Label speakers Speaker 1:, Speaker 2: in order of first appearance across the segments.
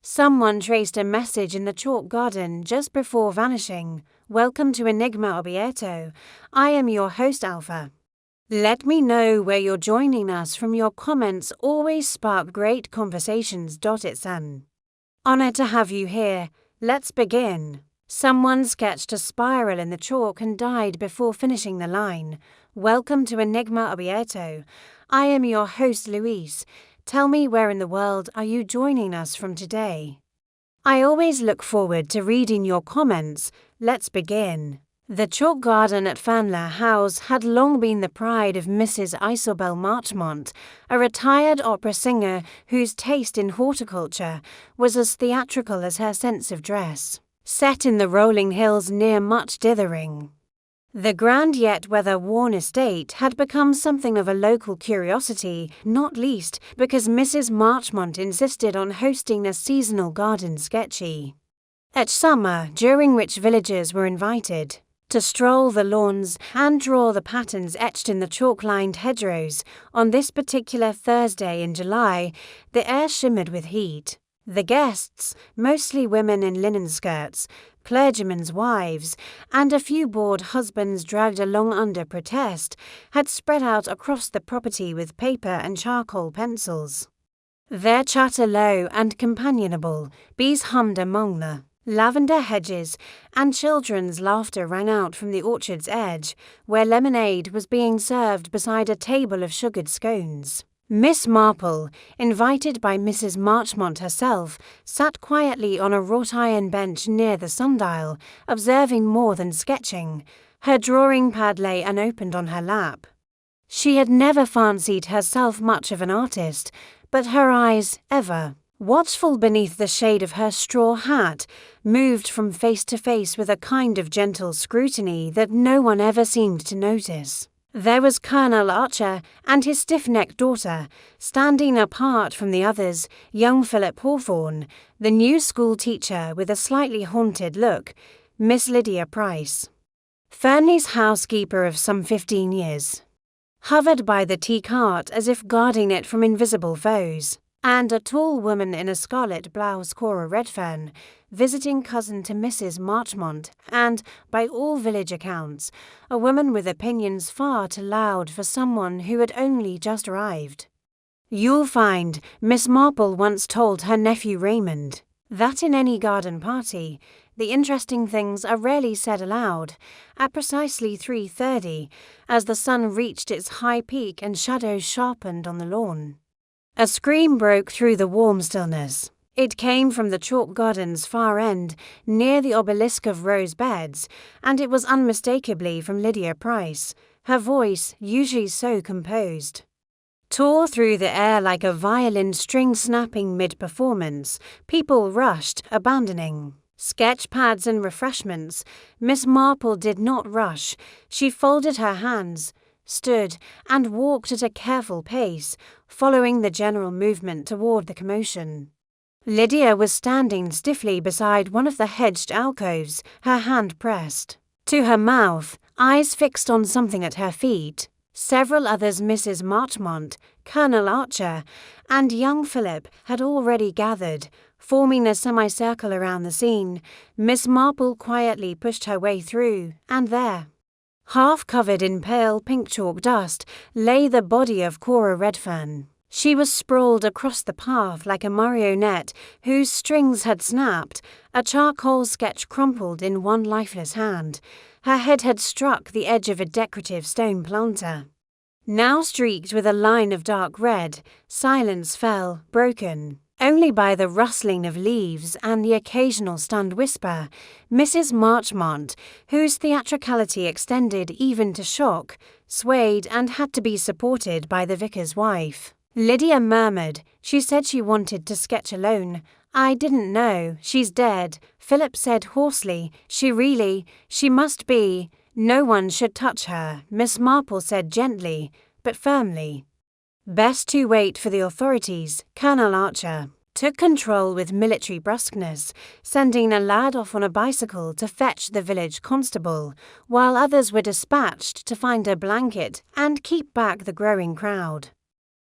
Speaker 1: Someone traced a message in the chalk garden just before vanishing. Welcome to Enigma Obieto. I am your host, Alpha. Let me know where you're joining us from. Your comments always spark great conversations. It's Honored to have you here. Let's begin. Someone sketched a spiral in the chalk and died before finishing the line. Welcome to Enigma Obieto. I am your host, Luis. Tell me, where in the world are you joining us from today? I always look forward to reading your comments. Let's begin. The chalk garden at Fanler House had long been the pride of Mrs. Isobel Marchmont, a retired opera singer whose taste in horticulture was as theatrical as her sense of dress. Set in the rolling hills near Much Dithering, the grand yet weather-worn estate had become something of a local curiosity, not least because Mrs. Marchmont insisted on hosting a seasonal garden sketchy at summer, during which villagers were invited to stroll the lawns and draw the patterns etched in the chalk-lined hedgerows. On this particular Thursday in July, the air shimmered with heat. The guests, mostly women in linen skirts, clergymen's wives, and a few bored husbands dragged along under protest, had spread out across the property with paper and charcoal pencils. Their chatter low and companionable, bees hummed among the lavender hedges, and children's laughter rang out from the orchard's edge, where lemonade was being served beside a table of sugared scones. Miss Marple, invited by Mrs. Marchmont herself, sat quietly on a wrought-iron bench near the sundial, observing more than sketching. Her drawing-pad lay unopened on her lap. She had never fancied herself much of an artist, but her eyes, ever watchful beneath the shade of her straw hat, moved from face to face with a kind of gentle scrutiny that no one ever seemed to notice. There was Colonel Archer and his stiff-necked daughter, standing apart from the others, young Philip Hawthorne, the new school teacher with a slightly haunted look, Miss Lydia Price, Fernley's housekeeper of some 15 years, hovered by the tea cart as if guarding it from invisible foes, and a tall woman in a scarlet blouse, Cora Redfern, visiting cousin to Mrs. Marchmont, and, by all village accounts, a woman with opinions far too loud for someone who had only just arrived. You'll find, Miss Marple once told her nephew Raymond, that in any garden party, the interesting things are rarely said aloud. At precisely 3:30, as the sun reached its high peak and shadows sharpened on the lawn, a scream broke through the warm stillness. It came from the chalk garden's far end, near the obelisk of rose beds, and it was unmistakably from Lydia Price. Her voice, usually so composed, tore through the air like a violin string snapping mid-performance. People rushed, abandoning sketch pads and refreshments. Miss Marple did not rush. She folded her hands, stood, and walked at a careful pace, following the general movement toward the commotion. Lydia was standing stiffly beside one of the hedged alcoves, her hand pressed to her mouth, eyes fixed on something at her feet. Several others, Mrs. Marchmont, Colonel Archer, and young Philip, had already gathered, forming a semicircle around the scene. Miss Marple quietly pushed her way through, and there, half covered in pale pink chalk dust, lay the body of Cora Redfern. She was sprawled across the path like a marionette whose strings had snapped, a charcoal sketch crumpled in one lifeless hand. Her head had struck the edge of a decorative stone planter, now streaked with a line of dark red. Silence fell, broken only by the rustling of leaves and the occasional stunned whisper. Mrs. Marchmont, whose theatricality extended even to shock, swayed and had to be supported by the vicar's wife. Lydia murmured. She said she wanted to sketch alone. I didn't know. She's dead, Philip said hoarsely. She must be. No one should touch her, Miss Marple said gently, but firmly. Best to wait for the authorities. Colonel Archer took control with military brusqueness, sending a lad off on a bicycle to fetch the village constable, while others were dispatched to find a blanket and keep back the growing crowd.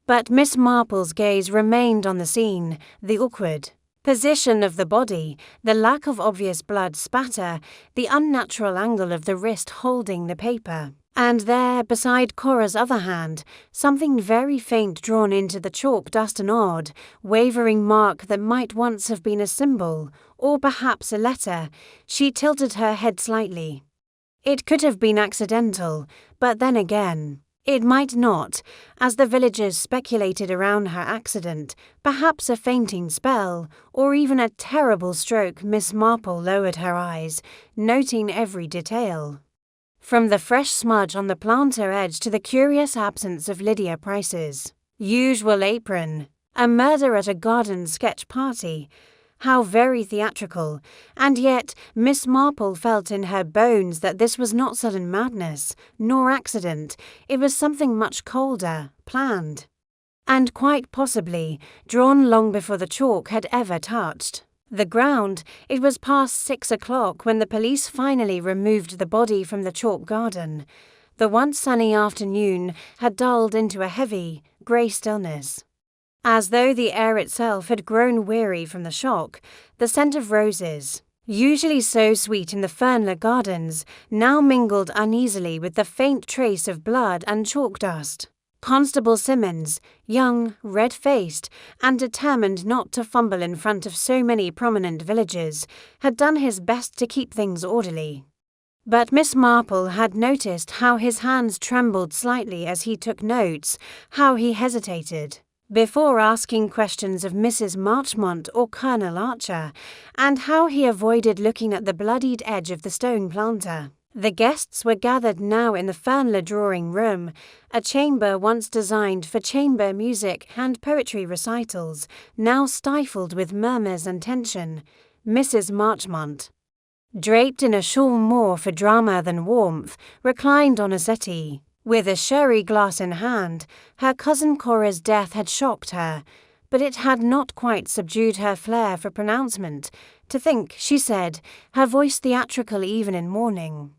Speaker 1: But Miss Marple's gaze remained on the scene, the awkward, Position of the body, the lack of obvious blood spatter, the unnatural angle of the wrist holding the paper. And there, beside Cora's other hand, something very faint drawn into the chalk dust, an odd, wavering mark that might once have been a symbol, or perhaps a letter. She tilted her head slightly. It could have been accidental, but then again, it might not, as the villagers speculated around her accident, perhaps a fainting spell, or even a terrible stroke. Miss Marple lowered her eyes, noting every detail. From the fresh smudge on the planter edge to the curious absence of Lydia Price's usual apron, a murder at a garden sketch party. How very theatrical, and yet Miss Marple felt in her bones that this was not sudden madness, nor accident. It was something much colder, planned, and quite possibly drawn long before the chalk had ever touched the ground. It was past 6 o'clock when the police finally removed the body from the chalk garden. The once sunny afternoon had dulled into a heavy, grey stillness, as though the air itself had grown weary from the shock. The scent of roses, usually so sweet in the Fernley gardens, now mingled uneasily with the faint trace of blood and chalk dust. Constable Simmons, young, red-faced, and determined not to fumble in front of so many prominent villagers, had done his best to keep things orderly. But Miss Marple had noticed how his hands trembled slightly as he took notes, how he hesitated before asking questions of Mrs. Marchmont or Colonel Archer, and how he avoided looking at the bloodied edge of the stone planter. The guests were gathered now in the Fernley drawing room, a chamber once designed for chamber music and poetry recitals, now stifled with murmurs and tension. Mrs. Marchmont, draped in a shawl more for drama than warmth, reclined on a settee, with a sherry glass in hand. Her cousin Cora's death had shocked her, but it had not quite subdued her flair for pronouncement. To think, she said, her voice theatrical even in mourning,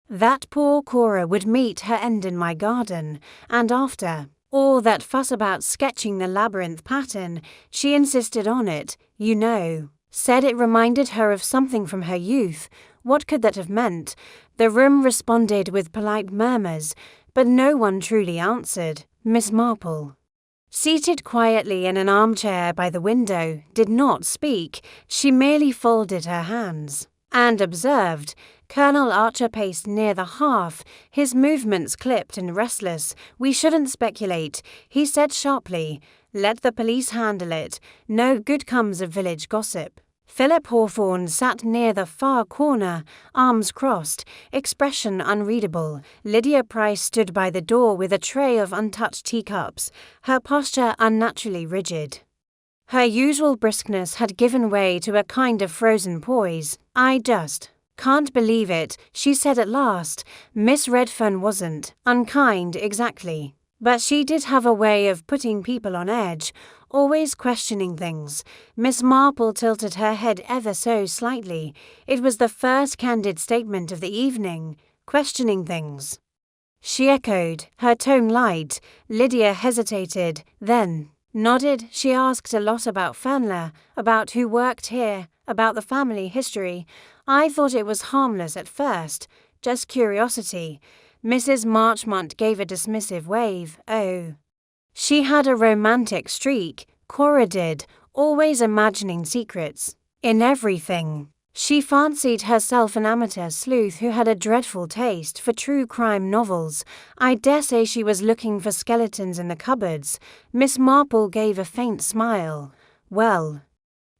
Speaker 1: that poor Cora would meet her end in my garden, and after all that fuss about sketching the labyrinth pattern, she insisted on it, you know. Said it reminded her of something from her youth. What could that have meant? The room responded with polite murmurs, but no one truly answered. Miss Marple, seated quietly in an armchair by the window, did not speak. She merely folded her hands and observed. Colonel Archer paced near the hearth, his movements clipped and restless. We shouldn't speculate, he said sharply. Let the police handle it. No good comes of village gossip. Philip Hawthorne sat near the far corner, arms crossed, expression unreadable. Lydia Price stood by the door with a tray of untouched teacups, her posture unnaturally rigid. Her usual briskness had given way to a kind of frozen poise. I just can't believe it, she said at last. Miss Redfern wasn't unkind exactly, but she did have a way of putting people on edge, always questioning things. Miss Marple tilted her head ever so slightly. It was the first candid statement of the evening. Questioning things, she echoed, her tone light. Lydia hesitated, then nodded. She asked a lot about Fernley, about who worked here, about the family history. I thought it was harmless at first, just curiosity. Mrs. Marchmont gave a dismissive wave. Oh, she had a romantic streak, Cora did, always imagining secrets in everything. She fancied herself an amateur sleuth who had a dreadful taste for true crime novels. I daresay she was looking for skeletons in the cupboards. Miss Marple gave a faint smile. Well,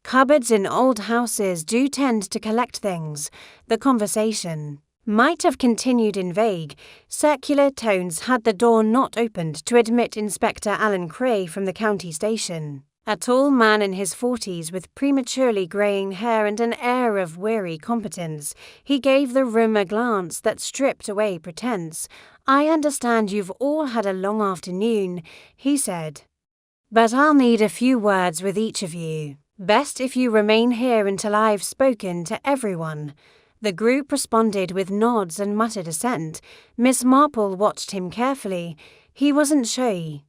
Speaker 1: cupboards in old houses do tend to collect things. The conversation might have continued in vague, circular tones had the door not opened to admit Inspector Alan Cray from the county station. A tall man in his 40s with prematurely greying hair and an air of weary competence. He gave the room a glance that stripped away pretense. I understand you've all had a long afternoon, he said, but I'll need a few words with each of you. Best if you remain here until I've spoken to everyone. The group responded with nods and muttered assent. Miss Marple watched him carefully. He wasn't showy,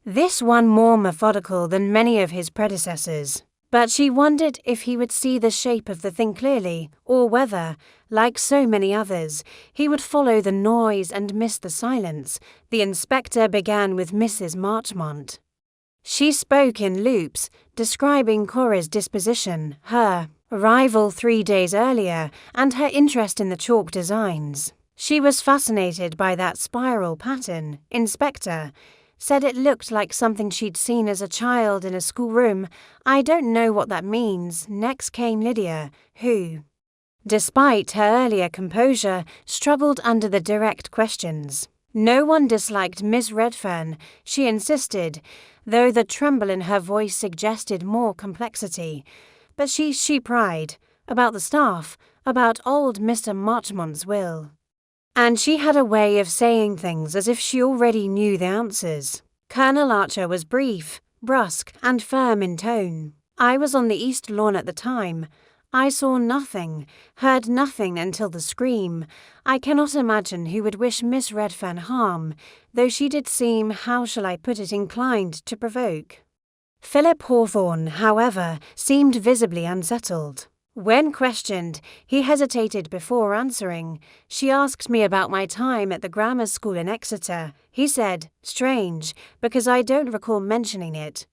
Speaker 1: this one more methodical than many of his predecessors, But she wondered if he would see the shape of the thing clearly, or whether, like so many others, he would follow the noise and miss the silence. The inspector began with Mrs. Marchmont. She spoke in loops, describing Cora's disposition, her arrival 3 days earlier, and her interest in the chalk designs. She was fascinated by that spiral pattern, Inspector. Said it looked like something she'd seen as a child in a schoolroom. I don't know what that means. Next came Lydia, who, despite her earlier composure, struggled under the direct questions. No one disliked Miss Redfern, she insisted, though the tremble in her voice suggested more complexity. But she pried, about the staff, about old Mr. Marchmont's will. And she had a way of saying things as if she already knew the answers. Colonel Archer was brief, brusque, and firm in tone. I was on the east lawn at the time. I saw nothing, heard nothing until the scream. I cannot imagine who would wish Miss Redfern harm, though she did seem, how shall I put it, inclined to provoke. Philip Hawthorne, however, seemed visibly unsettled. When questioned, he hesitated before answering. She asked me about my time at the grammar school in Exeter. He said, strange, because I don't recall mentioning it.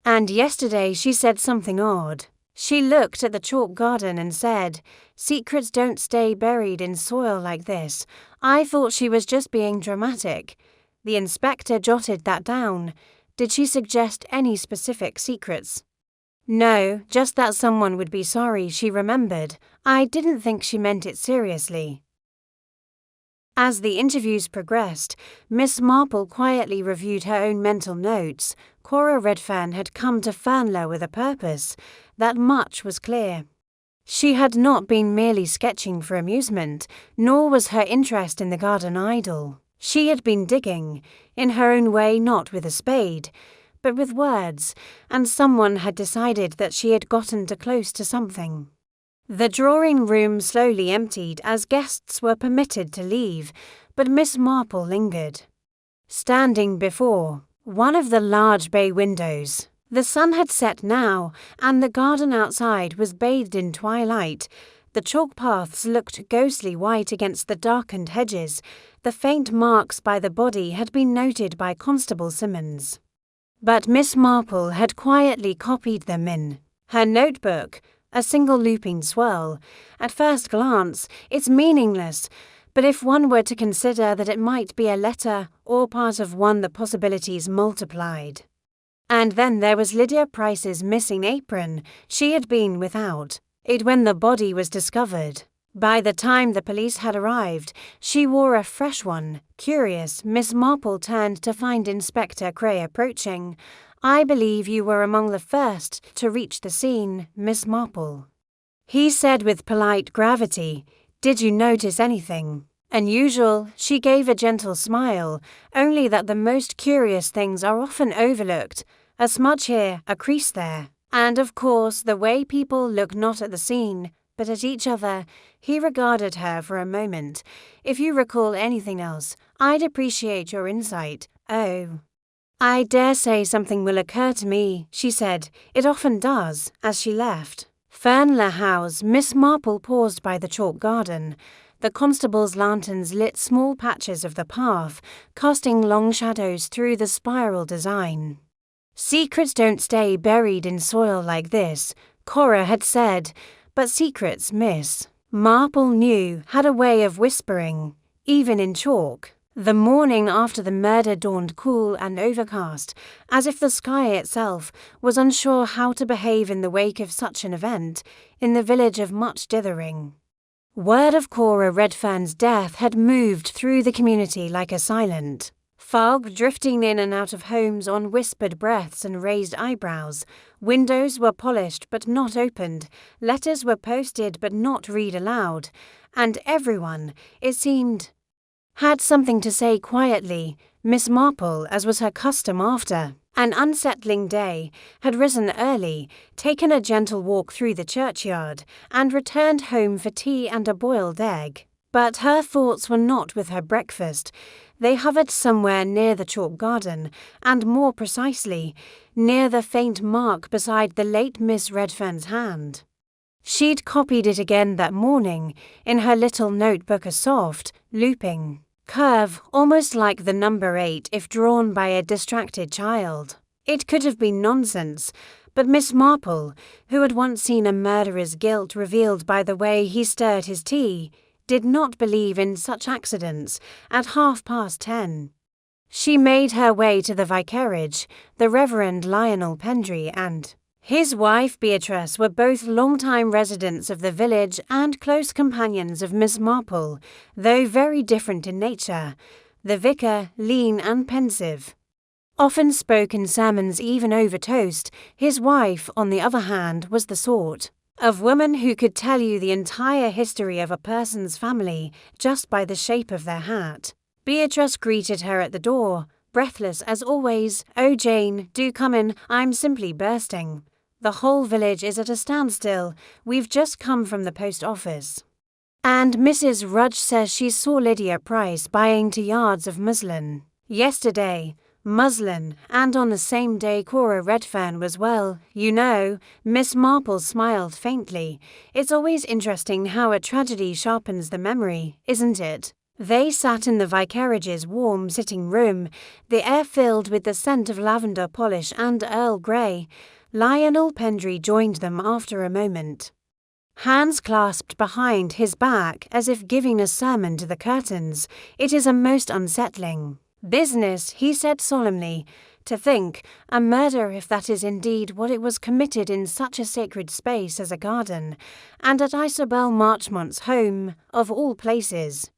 Speaker 1: And yesterday she said something odd. She looked at the chalk garden and said, secrets don't stay buried in soil like this. I thought she was just being dramatic. The inspector jotted that down. Did she suggest any specific secrets? No, just that someone would be sorry, she remembered. I didn't think she meant it seriously. As the interviews progressed, Miss Marple quietly reviewed her own mental notes. Cora Redfern had come to Fernlow with a purpose. That much was clear. She had not been merely sketching for amusement, nor was her interest in the garden idle. She had been digging, in her own way, not with a spade, but with words, and someone had decided that she had gotten too close to something. The drawing-room slowly emptied as guests were permitted to leave, but Miss Marple lingered. Standing before one of the large bay windows, the sun had set now, and the garden outside was bathed in twilight. The chalk paths looked ghostly white against the darkened hedges. The faint marks by the body had been noted by Constable Simmons. But Miss Marple had quietly copied them in her notebook, a single looping swirl. At first glance, it's meaningless, but if one were to consider that it might be a letter or part of one, the possibilities multiplied. And then there was Lydia Price's missing apron. She had been without it when the body was discovered. By the time the police had arrived, she wore a fresh one. Curious, Miss Marple turned to find Inspector Cray approaching. I believe you were among the first to reach the scene, Miss Marple. He said with polite gravity, did you notice anything unusual? She gave a gentle smile, only that the most curious things are often overlooked. A smudge here, a crease there. And of course, the way people look not at the scene, but at each other. He regarded her for a moment. If you recall anything else, I'd appreciate your insight. Oh. I dare say something will occur to me, she said. It often does, as she left. Fernlow House. Miss Marple paused by the chalk garden. The constable's lanterns lit small patches of the path, casting long shadows through the spiral design. Secrets don't stay buried in soil like this, Cora had said, but secrets, Miss Marple knew, had a way of whispering, even in chalk. The morning after the murder dawned cool and overcast, as if the sky itself was unsure how to behave in the wake of such an event, in the village of Much Dithering. Word of Cora Redfern's death had moved through the community like a silent fog, drifting in and out of homes on whispered breaths and raised eyebrows. Windows were polished but not opened, letters were posted but not read aloud, and everyone, it seemed, had something to say quietly. Miss Marple, as was her custom after an unsettling day, had risen early, taken a gentle walk through the churchyard, and returned home for tea and a boiled egg. But her thoughts were not with her breakfast. They hovered somewhere near the chalk garden, and more precisely, near the faint mark beside the late Miss Redfern's hand. She'd copied it again that morning, in her little notebook, a soft, looping curve, almost like the number 8 if drawn by a distracted child. It could have been nonsense, but Miss Marple, who had once seen a murderer's guilt revealed by the way he stirred his tea, did not believe in such accidents at 10:30. She made her way to the vicarage. The Reverend Lionel Pendry and his wife Beatrice were both long-time residents of the village and close companions of Miss Marple, though very different in nature, the vicar lean and pensive. Often spoke in sermons even over toast, his wife, on the other hand, was the sort of woman who could tell you the entire history of a person's family just by the shape of their hat. Beatrice greeted her at the door, breathless as always. "Oh, Jane, do come in, I'm simply bursting. The whole village is at a standstill. We've just come from the post office. And Mrs. Rudge says she saw Lydia Price buying 2 yards of muslin yesterday. Muslin, and on the same day Cora Redfern was well, you know." Miss Marple smiled faintly. "It's always interesting how a tragedy sharpens the memory, isn't it?" They sat in the vicarage's warm sitting room, the air filled with the scent of lavender polish and Earl Grey. Lionel Pendry joined them after a moment, hands clasped behind his back as if giving a sermon to the curtains. "It is a most unsettling business," he said solemnly. "To think, a murder, if that is indeed what it was, committed in such a sacred space as a garden, and at Isabel Marchmont's home, of all places.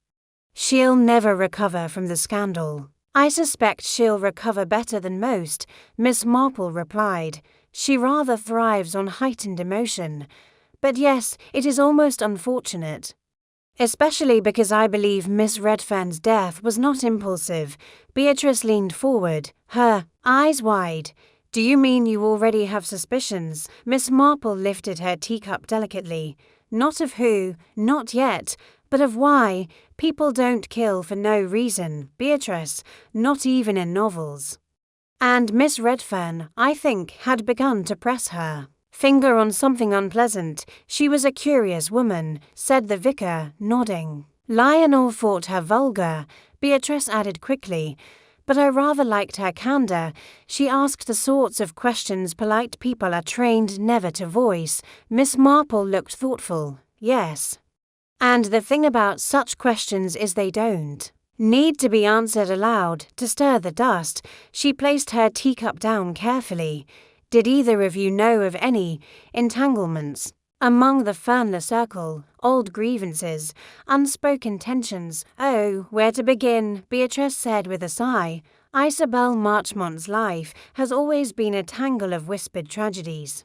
Speaker 1: She'll never recover from the scandal." "I suspect she'll recover better than most," Miss Marple replied. "She rather thrives on heightened emotion. But yes, it is almost unfortunate. Especially because I believe Miss Redfern's death was not impulsive." Beatrice leaned forward, her eyes wide. "Do you mean you already have suspicions?" Miss Marple lifted her teacup delicately. "Not of who, not yet, but of why. People don't kill for no reason, Beatrice, not even in novels." And Miss Redfern, I think, had begun to press her finger on something unpleasant. "She was a curious woman," said the vicar, nodding. "Lionel thought her vulgar," Beatrice added quickly, "but I rather liked her candour. She asked the sorts of questions polite people are trained never to voice." Miss Marple looked thoughtful. "Yes. And the thing about such questions is they don't need to be answered aloud to stir the dust." She placed her teacup down carefully. "Did either of you know of any entanglements among the Fernler circle, old grievances, unspoken tensions?" "Oh, where to begin?" Beatrice said with a sigh. "Isabel Marchmont's life has always been a tangle of whispered tragedies.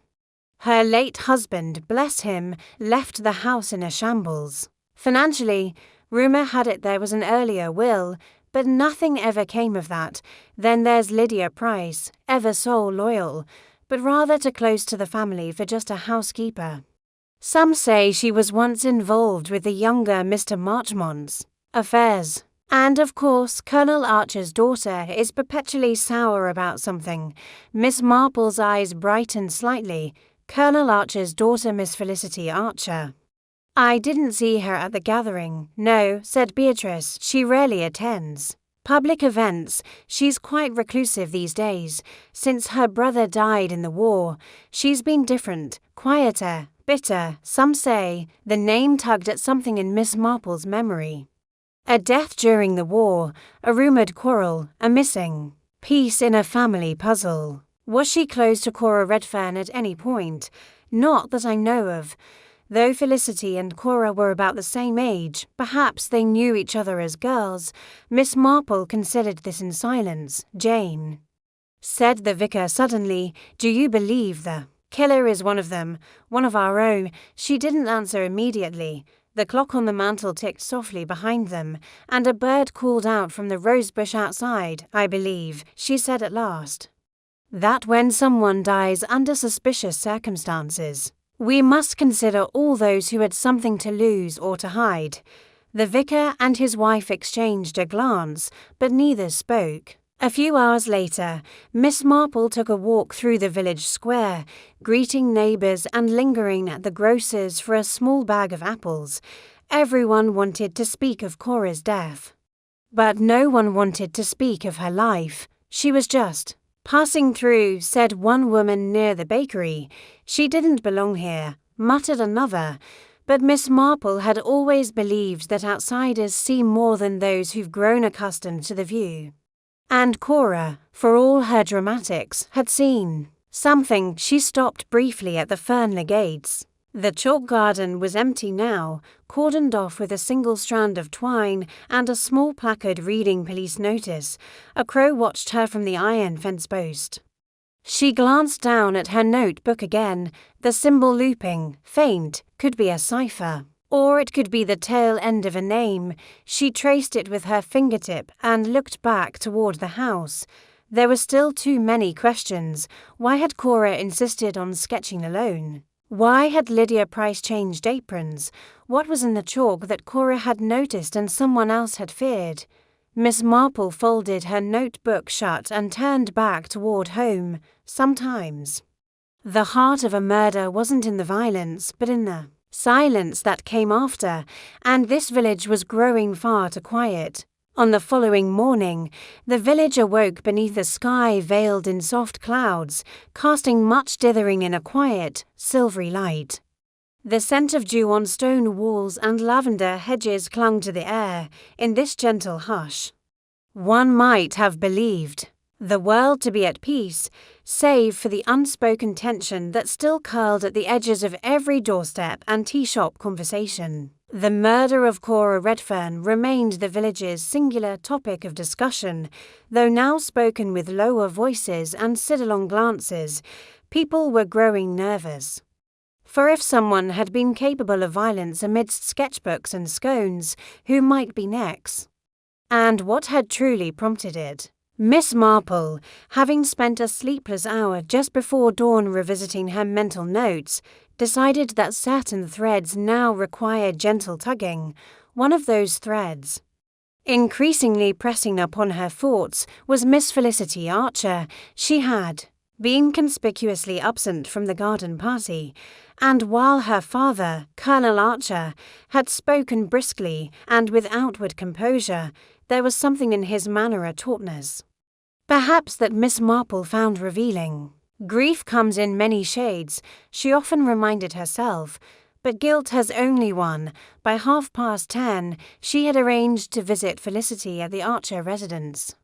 Speaker 1: Her late husband, bless him, left the house in a shambles. Financially, rumour had it there was an earlier will, but nothing ever came of that. Then there's Lydia Price, ever so loyal, but rather too close to the family for just a housekeeper. Some say she was once involved with the younger Mr. Marchmont's affairs. And of course, Colonel Archer's daughter is perpetually sour about something." Miss Marple's eyes brightened slightly. "Colonel Archer's daughter, Miss Felicity Archer." "I didn't see her at the gathering." "No," said Beatrice, "she rarely attends public events. She's quite reclusive these days. Since her brother died in the war, she's been different, quieter, bitter, some say." The name tugged at something in Miss Marple's memory. A death during the war, a rumoured quarrel, a missing piece in a family puzzle. Was she close to Cora Redfern at any point? "Not that I know of. Though Felicity and Cora were about the same age, perhaps they knew each other as girls." Miss Marple considered this in silence. "Jane," said the vicar suddenly, "do you believe the killer is one of them, one of our own?" She didn't answer immediately. The clock on the mantel ticked softly behind them, and a bird called out from the rosebush outside. "I believe," she said at last, "that when someone dies under suspicious circumstances, we must consider all those who had something to lose or to hide. The vicar and his wife exchanged a glance, but neither spoke. A few hours later, Miss Marple took a walk through the village square, greeting neighbours and lingering at the grocer's for a small bag of apples. Everyone wanted to speak of Cora's death. But no one wanted to speak of her life. She was just passing through, said one woman near the bakery. She didn't belong here, muttered another. But Miss Marple had always believed that outsiders see more than those who've grown accustomed to the view. And Cora, for all her dramatics, had seen something. She stopped briefly at the Fernley gates. The chalk garden was empty now, cordoned off with a single strand of twine and a small placard reading police notice. A crow watched her from the iron fence post. She glanced down at her notebook again. The symbol looping, faint, could be a cipher. Or it could be the tail end of a name. She traced it with her fingertip and looked back toward the house. There were still too many questions. Why had Cora insisted on sketching alone? Why had Lydia Price changed aprons? What was in the chalk that Cora had noticed and someone else had feared? Miss Marple folded her notebook shut and turned back toward home. Sometimes the heart of a murder wasn't in the violence, but in the silence that came after, and this village was growing far too quiet. On the following morning, the village awoke beneath a sky veiled in soft clouds, casting much dithering in a quiet, silvery light. The scent of dew on stone walls and lavender hedges clung to the air in this gentle hush. One might have believed the world to be at peace, save for the unspoken tension that still curled at the edges of every doorstep and tea-shop conversation. The murder of Cora Redfern remained the village's singular topic of discussion, though now spoken with lower voices and sidelong glances. People were growing nervous. For if someone had been capable of violence amidst sketchbooks and scones, who might be next? And what had truly prompted it? Miss Marple, having spent a sleepless hour just before dawn revisiting her mental notes, decided that certain threads now required gentle tugging. One of those threads, increasingly pressing upon her thoughts, was Miss Felicity Archer. She had been conspicuously absent from the garden party, and while her father, Colonel Archer, had spoken briskly and with outward composure, there was something in his manner a tautness, perhaps, that Miss Marple found revealing. Grief comes in many shades, she often reminded herself, but guilt has only one. By 10:30, she had arranged to visit Felicity at the Archer residence,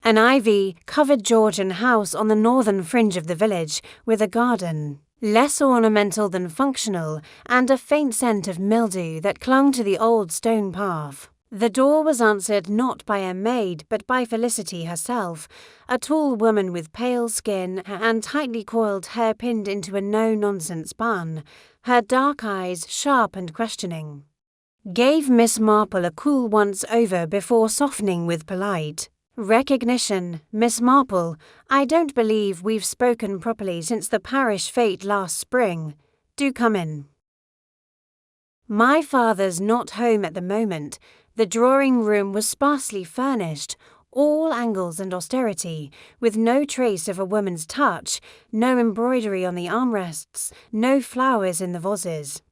Speaker 1: an ivy-covered Georgian house on the northern fringe of the village, with a garden less ornamental than functional, and a faint scent of mildew that clung to the old stone path. The door was answered not by a maid but by Felicity herself, a tall woman with pale skin and tightly coiled hair pinned into a no-nonsense bun, her dark eyes sharp and questioning. Gave Miss Marple a cool once-over before softening with polite recognition. Miss Marple, I don't believe we've spoken properly since the parish fete last spring. Do come in. My father's not home at the moment. The drawing-room was sparsely furnished, all angles and austerity, with no trace of a woman's touch, no embroidery on the armrests, no flowers in the vases.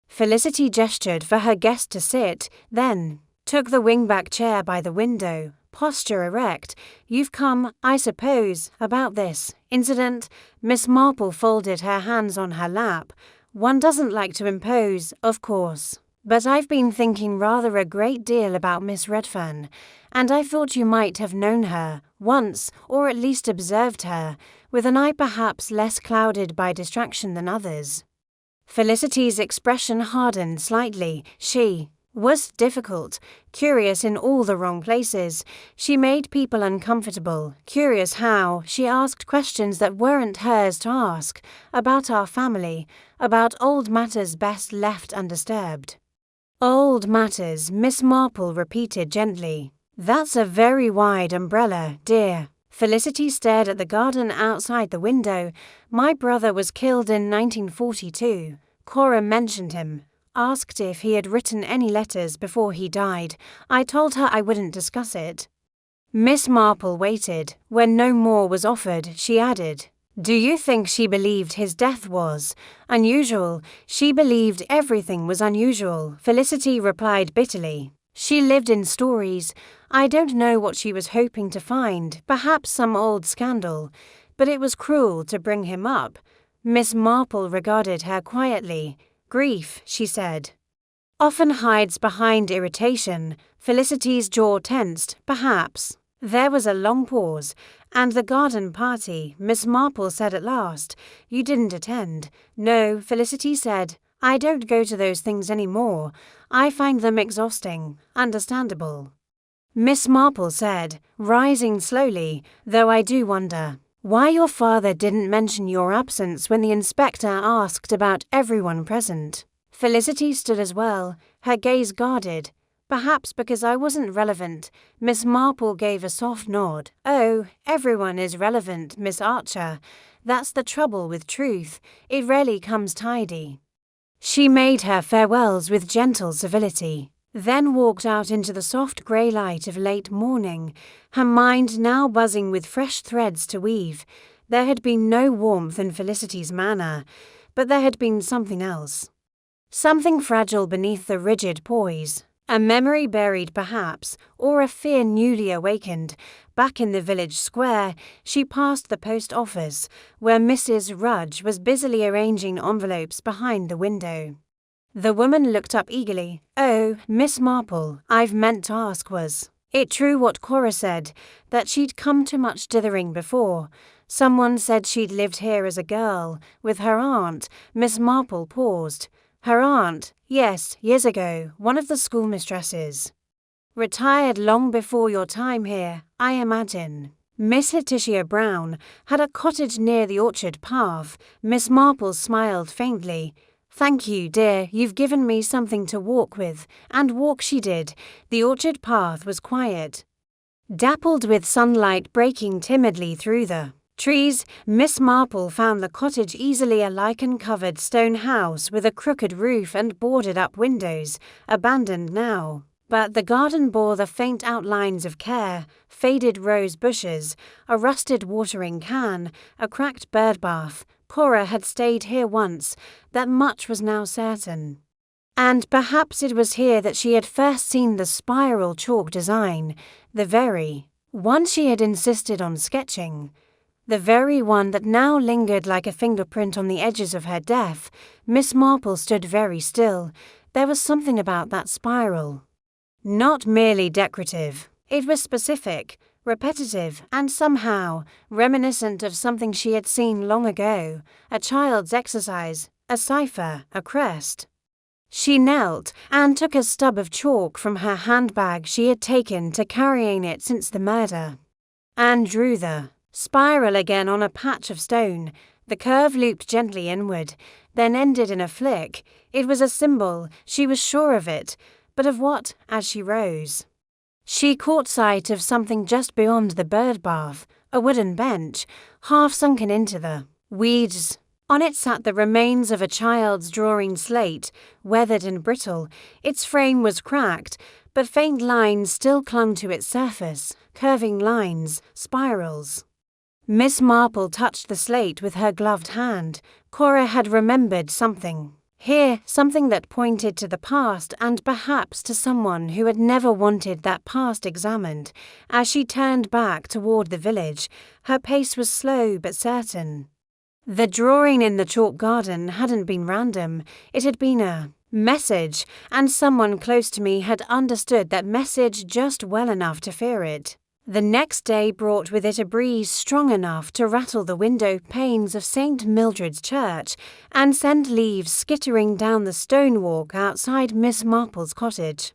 Speaker 1: Felicity gestured for her guest to sit, then took the wing-back chair by the window, posture erect. You've come, I suppose, about this incident? Miss Marple folded her hands on her lap. One doesn't like to impose, of course. But I've been thinking rather a great deal about Miss Redfern, and I thought you might have known her once, or at least observed her, with an eye perhaps less clouded by distraction than others. Felicity's expression hardened slightly. She was difficult, curious in all the wrong places. She made people uncomfortable, curious how. She asked questions that weren't hers to ask, about our family, about old matters best left undisturbed. Old matters, Miss Marple repeated gently. That's a very wide umbrella, dear. Felicity stared at the garden outside the window. My brother was killed in 1942. Cora mentioned him. asked if he had written any letters before he died. I told her I wouldn't discuss it. Miss Marple waited. When no more was offered, she added, "Do you think she believed his death was unusual? She believed everything was unusual," Felicity replied bitterly. "She lived in stories. I don't know what she was hoping to find, perhaps some old scandal. But it was cruel to bring him up." Miss Marple regarded her quietly. "Grief," she said, "often hides behind irritation." Felicity's jaw tensed. "Perhaps." There was a long pause. "And the garden party," Miss Marple said at last. "You didn't attend." "No," Felicity said. "I don't go to those things anymore. I find them exhausting." "Understandable," Miss Marple said, rising slowly, "though I do wonder why your father didn't mention your absence when the inspector asked about everyone present." Felicity stood as well, her gaze guarded. "Perhaps because I wasn't relevant." Miss Marple gave a soft nod. "Oh, everyone is relevant, Miss Archer. That's the trouble with truth. It rarely comes tidy." She made her farewells with gentle civility, then walked out into the soft grey light of late morning, her mind now buzzing with fresh threads to weave. There had been no warmth in Felicity's manner, but there had been something else. Something fragile beneath the rigid poise. A memory buried perhaps, or a fear newly awakened. Back in the village square, she passed the post office, where Mrs. Rudge was busily arranging envelopes behind the window. The woman looked up eagerly. "Oh, Miss Marple, I've meant to ask, was it true what Cora said, that she'd come to much dithering before? Someone said she'd lived here as a girl, with her aunt." Miss Marple paused. "Her aunt? Yes, years ago, one of the schoolmistresses. Retired long before your time here, I imagine." Miss Letitia Brown had a cottage near the orchard path. Miss Marple smiled faintly. "Thank you, dear, you've given me something to walk with." And walk she did. The orchard path was quiet, dappled with sunlight breaking timidly through the trees. Miss Marple found the cottage easily, a lichen-covered stone house with a crooked roof and boarded-up windows, abandoned now. But the garden bore the faint outlines of care: faded rose bushes, a rusted watering can, a cracked bird bath. Cora had stayed here once, that much was now certain. And perhaps it was here that she had first seen the spiral chalk design, the very one she had insisted on sketching. The very one that now lingered like a fingerprint on the edges of her death. Miss Marple stood very still. There was something about that spiral. Not merely decorative. It was specific, repetitive, and somehow reminiscent of something she had seen long ago. A child's exercise, a cipher, a crest. She knelt and took a stub of chalk from her handbag she had taken to carrying it since the murder, and drew the spiral again on a patch of stone. The curve looped gently inward, then ended in a flick. It was a symbol, she was sure of it, but of what? As she rose, she caught sight of something just beyond the bird bath, a wooden bench, half sunken into the weeds. On it sat the remains of a child's drawing slate, weathered and brittle. Its frame was cracked, but faint lines still clung to its surface, curving lines, spirals. Miss Marple touched the slate with her gloved hand. Cora had remembered something here, something that pointed to the past and perhaps to someone who had never wanted that past examined. As she turned back toward the village, her pace was slow but certain. The drawing in the chalk garden hadn't been random. It had been a message, and someone close to me had understood that message just well enough to fear it. The next day brought with it a breeze strong enough to rattle the window panes of St. Mildred's Church and send leaves skittering down the stone walk outside Miss Marple's cottage.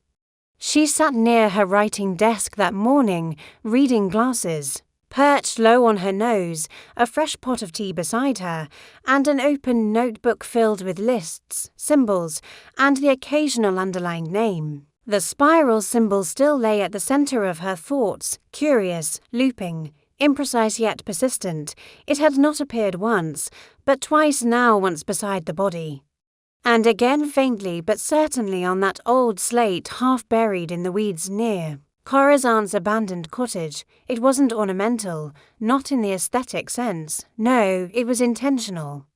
Speaker 1: She sat near her writing desk that morning, reading glasses perched low on her nose, a fresh pot of tea beside her, and an open notebook filled with lists, symbols, and the occasional underlined name. The spiral symbol still lay at the center of her thoughts, curious, looping, imprecise yet persistent. It had not appeared once, but twice now, once beside the body. And again faintly but certainly on that old slate half buried in the weeds near. Cora's aunt's abandoned cottage. It wasn't ornamental, not in the aesthetic sense. No, it was intentional.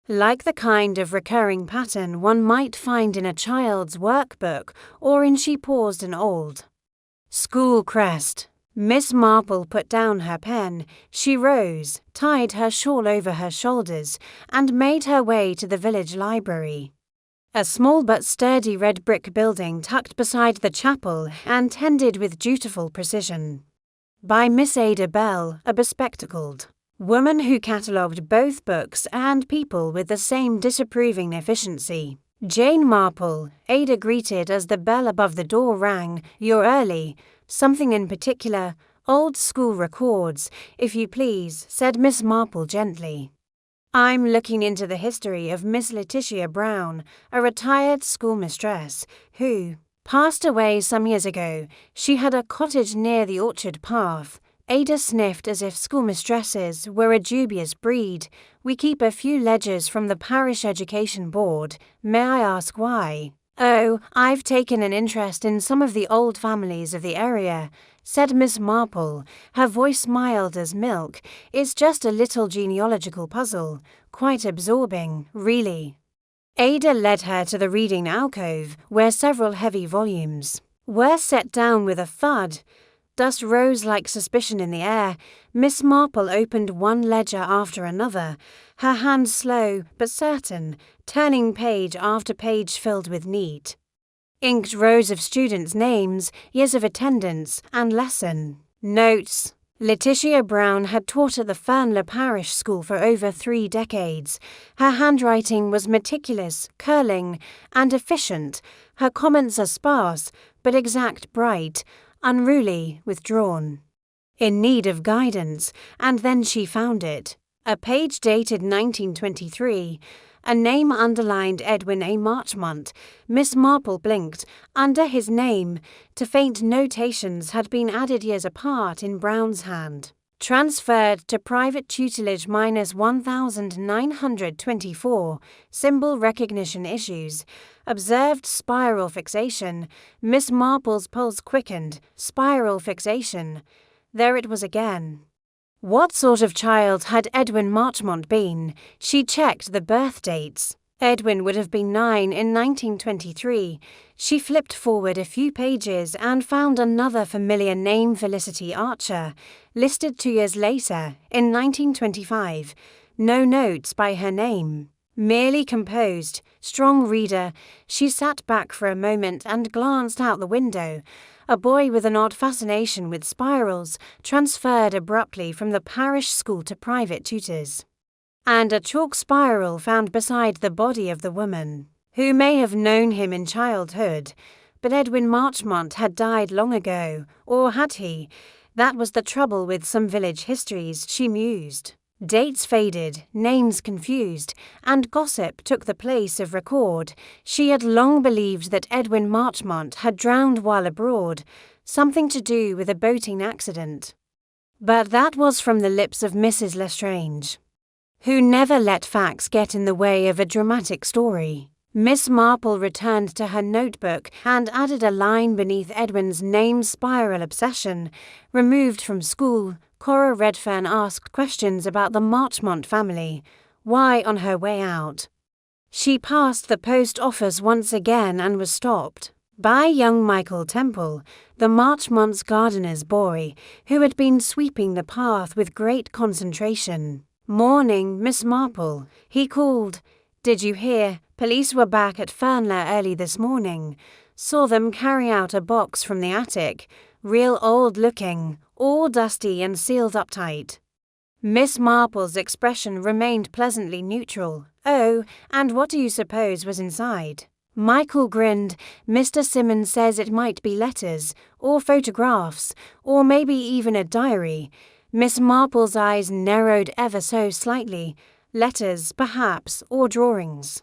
Speaker 1: Like the kind of recurring pattern one might find in a child's workbook or in She Paused an Old School Crest. Miss Marple put down her pen. She rose, tied her shawl over her shoulders, and made her way to the village library. A small but sturdy red brick building tucked beside the chapel and tended with dutiful precision. By Miss Ada Bell, a bespectacled woman who catalogued both books and people with the same disapproving efficiency. Jane Marple, Ada greeted as the bell above the door rang. "You're early. Something in particular? Old school records, if you please," said Miss Marple gently. "I'm looking into the history of Miss Letitia Brown, a retired schoolmistress, who passed away some years ago. She had a cottage near the orchard path." Ada sniffed as if schoolmistresses were a dubious breed. "We keep a few ledgers from the Parish Education Board. May I ask why?" "Oh, I've taken an interest in some of the old families of the area," said Miss Marple, her voice mild as milk. "It's just a little genealogical puzzle. Quite absorbing, really." Ada led her to the reading alcove, where several heavy volumes were set down with a thud. Dust rose like suspicion in the air. Miss Marple opened one ledger after another, her hand slow but certain, turning page after page filled with neat, inked rows of students' names, years of attendance, and lesson notes. Letitia Brown had taught at the Fernley Parish School for over 3 decades. Her handwriting was meticulous, curling, and efficient. Her comments are sparse, but exact, bright, unruly, withdrawn. In need of guidance, and then she found it. A page dated 1923. A name underlined Edwin A. Marchmont. Miss Marple blinked. Under his name, to faint notations had been added years apart in Brown's hand. Transferred to private tutelage -1,924. Symbol recognition issues. Observed spiral fixation. Miss Marple's pulse quickened. Spiral fixation. There it was again. What sort of child had Edwin Marchmont been? She checked the birth dates. Edwin would have been 9 in 1923. She flipped forward a few pages and found another familiar name, Felicity Archer, listed 2 years later, in 1925. No notes by her name. Merely composed, strong reader. She sat back for a moment and glanced out the window. A boy with an odd fascination with spirals, transferred abruptly from the parish school to private tutors. And a chalk spiral found beside the body of the woman, who may have known him in childhood. But Edwin Marchmont had died long ago, or had he? That was the trouble with some village histories, she mused. Dates faded, names confused, and gossip took the place of record. She had long believed that Edwin Marchmont had drowned while abroad, something to do with a boating accident. But that was from the lips of Mrs. Lestrange, who never let facts get in the way of a dramatic story. Miss Marple returned to her notebook and added a line beneath Edwin's name, spiral obsession. Removed from school, Cora Redfern asked questions about the Marchmont family. Why on her way out? She passed the post office once again and was stopped by young Michael Temple, the Marchmont's gardener's boy, who had been sweeping the path with great concentration. "Morning, Miss Marple," he called. "Did you hear? Police were back at Fernley early this morning. Saw them carry out a box from the attic. Real old-looking, all dusty and sealed up tight." Miss Marple's expression remained pleasantly neutral. "Oh, and what do you suppose was inside?" Michael grinned. "Mr. Simmons says it might be letters, or photographs, or maybe even a diary." Miss Marple's eyes narrowed ever so slightly. Letters, perhaps, or drawings.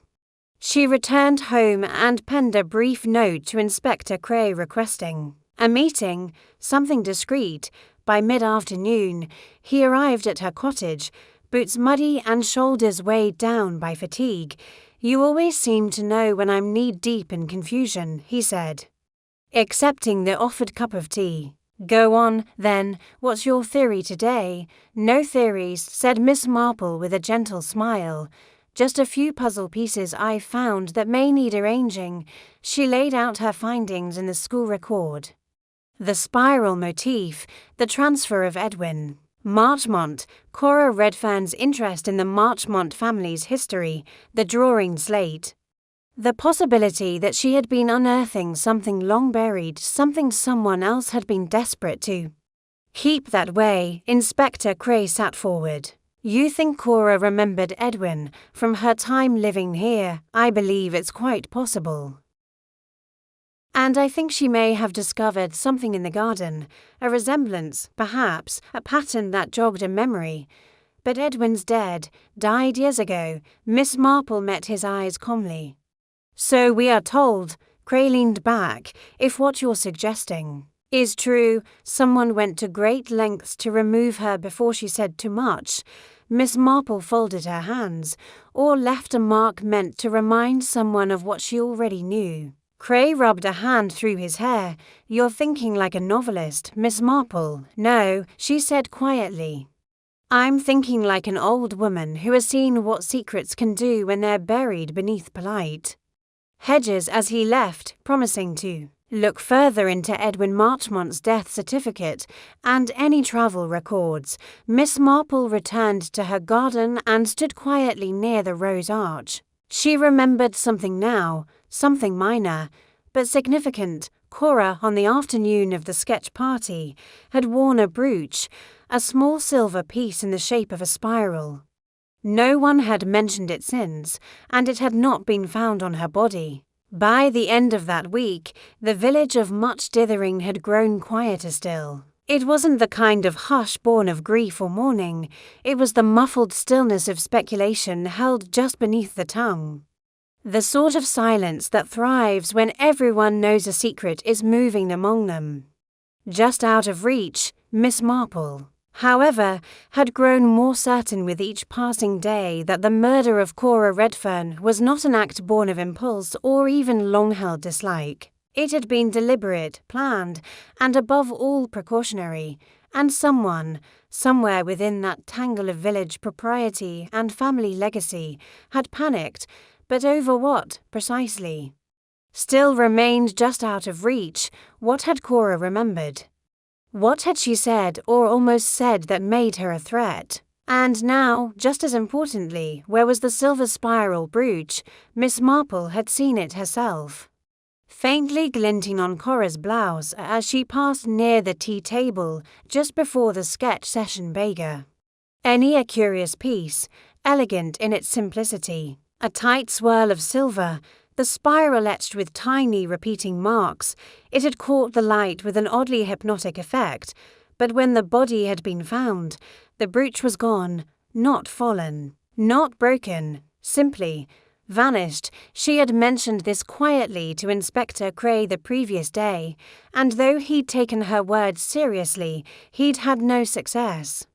Speaker 1: She returned home and penned a brief note to Inspector Cray requesting a meeting, something discreet. By mid-afternoon, he arrived at her cottage, boots muddy and shoulders weighed down by fatigue. You always seem to know when I'm knee-deep in confusion, he said, accepting the offered cup of tea. Go on, then, what's your theory today? No theories, said Miss Marple with a gentle smile. Just a few puzzle pieces I've found that may need arranging. She laid out her findings in the school record. The spiral motif, the transfer of Edwin Marchmont, Cora Redfern's interest in the Marchmont family's history, the drawing slate. The possibility that she had been unearthing something long buried, something someone else had been desperate to keep that way. Inspector Cray sat forward. You think Cora remembered Edwin from her time living here? I believe it's quite possible. And I think she may have discovered something in the garden, a resemblance, perhaps, a pattern that jogged a memory. But Edwin's dead, died years ago. Miss Marple met his eyes calmly. So we are told, Cray leaned back, if what you're suggesting is true, someone went to great lengths to remove her before she said too much. Miss Marple folded her hands, or left a mark meant to remind someone of what she already knew. Cray rubbed a hand through his hair. You're thinking like a novelist, Miss Marple. No, she said quietly. I'm thinking like an old woman who has seen what secrets can do when they're buried beneath polite hedges as he left, promising to look further into Edwin Marchmont's death certificate and any travel records. Miss Marple returned to her garden and stood quietly near the rose arch. She remembered something now, something minor, but significant. Cora, on the afternoon of the sketch party, had worn a brooch, a small silver piece in the shape of a spiral. No one had mentioned it since, and it had not been found on her body. By the end of that week, the village of Much Dithering had grown quieter still. It wasn't the kind of hush born of grief or mourning, it was the muffled stillness of speculation held just beneath the tongue. The sort of silence that thrives when everyone knows a secret is moving among them. Just out of reach, Miss Marple, however, had grown more certain with each passing day that the murder of Cora Redfern was not an act born of impulse or even long-held dislike. It had been deliberate, planned, and above all precautionary, and someone, somewhere within that tangle of village propriety and family legacy, had panicked, but over what, precisely? Still remained just out of reach. What had Cora remembered? What had she said or almost said that made her a threat? And now, just as importantly, where was the silver spiral brooch? Miss Marple had seen it herself, faintly glinting on Cora's blouse as she passed near the tea table just before the sketch session began. A curious piece, elegant in its simplicity, a tight swirl of silver, the spiral etched with tiny repeating marks. It had caught the light with an oddly hypnotic effect, but when the body had been found, the brooch was gone, not fallen, not broken, simply vanished. She had mentioned this quietly to Inspector Cray the previous day, and though he'd taken her words seriously, he'd had no success.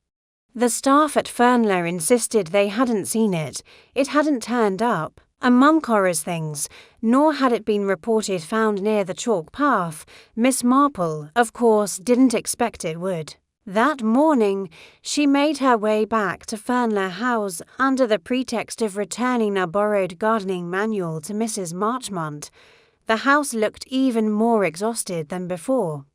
Speaker 1: The staff at Fernley insisted they hadn't seen it. It hadn't turned up among Cora's things, nor had it been reported found near the chalk path. Miss Marple, of course, didn't expect it would. That morning, she made her way back to Fernley House under the pretext of returning a borrowed gardening manual to Mrs. Marchmont. The house looked even more exhausted than before.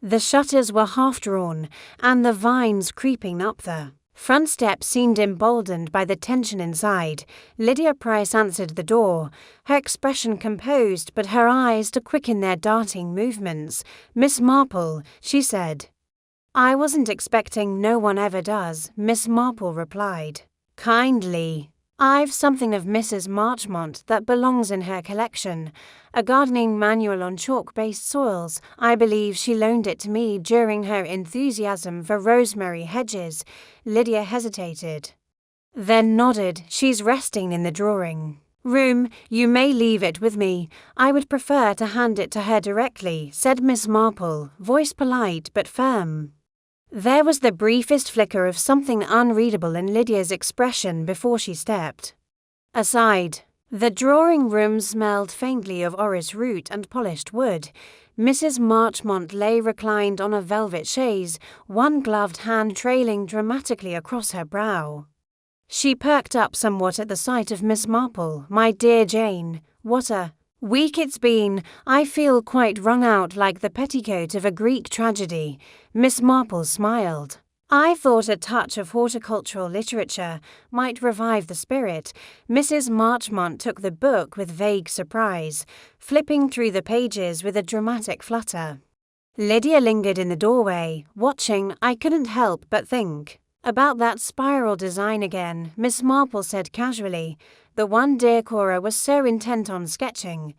Speaker 1: The shutters were half-drawn, and the vines creeping up the front steps seemed emboldened by the tension inside. Lydia Price answered the door, her expression composed but her eyes to quicken their darting movements. Miss Marple, she said. I wasn't expecting, no one ever does, Miss Marple replied kindly. I've something of Mrs. Marchmont that belongs in her collection, a gardening manual on chalk-based soils. I believe she loaned it to me during her enthusiasm for rosemary hedges. Lydia hesitated, then nodded. She's resting in the drawing room. You may leave it with me. I would prefer to hand it to her directly, said Miss Marple, voice polite but firm. There was the briefest flicker of something unreadable in Lydia's expression before she stepped aside. The drawing room smelled faintly of orris root and polished wood. Mrs. Marchmont lay reclined on a velvet chaise, one gloved hand trailing dramatically across her brow. She perked up somewhat at the sight of Miss Marple. "My dear Jane, what a week it's been. I feel quite wrung out like the petticoat of a Greek tragedy." Miss Marple smiled. "I thought a touch of horticultural literature might revive the spirit." Mrs. Marchmont took the book with vague surprise, flipping through the pages with a dramatic flutter. Lydia lingered in the doorway, watching. "I couldn't help but think about that spiral design again," Miss Marple said casually. "The one dear Cora was so intent on sketching.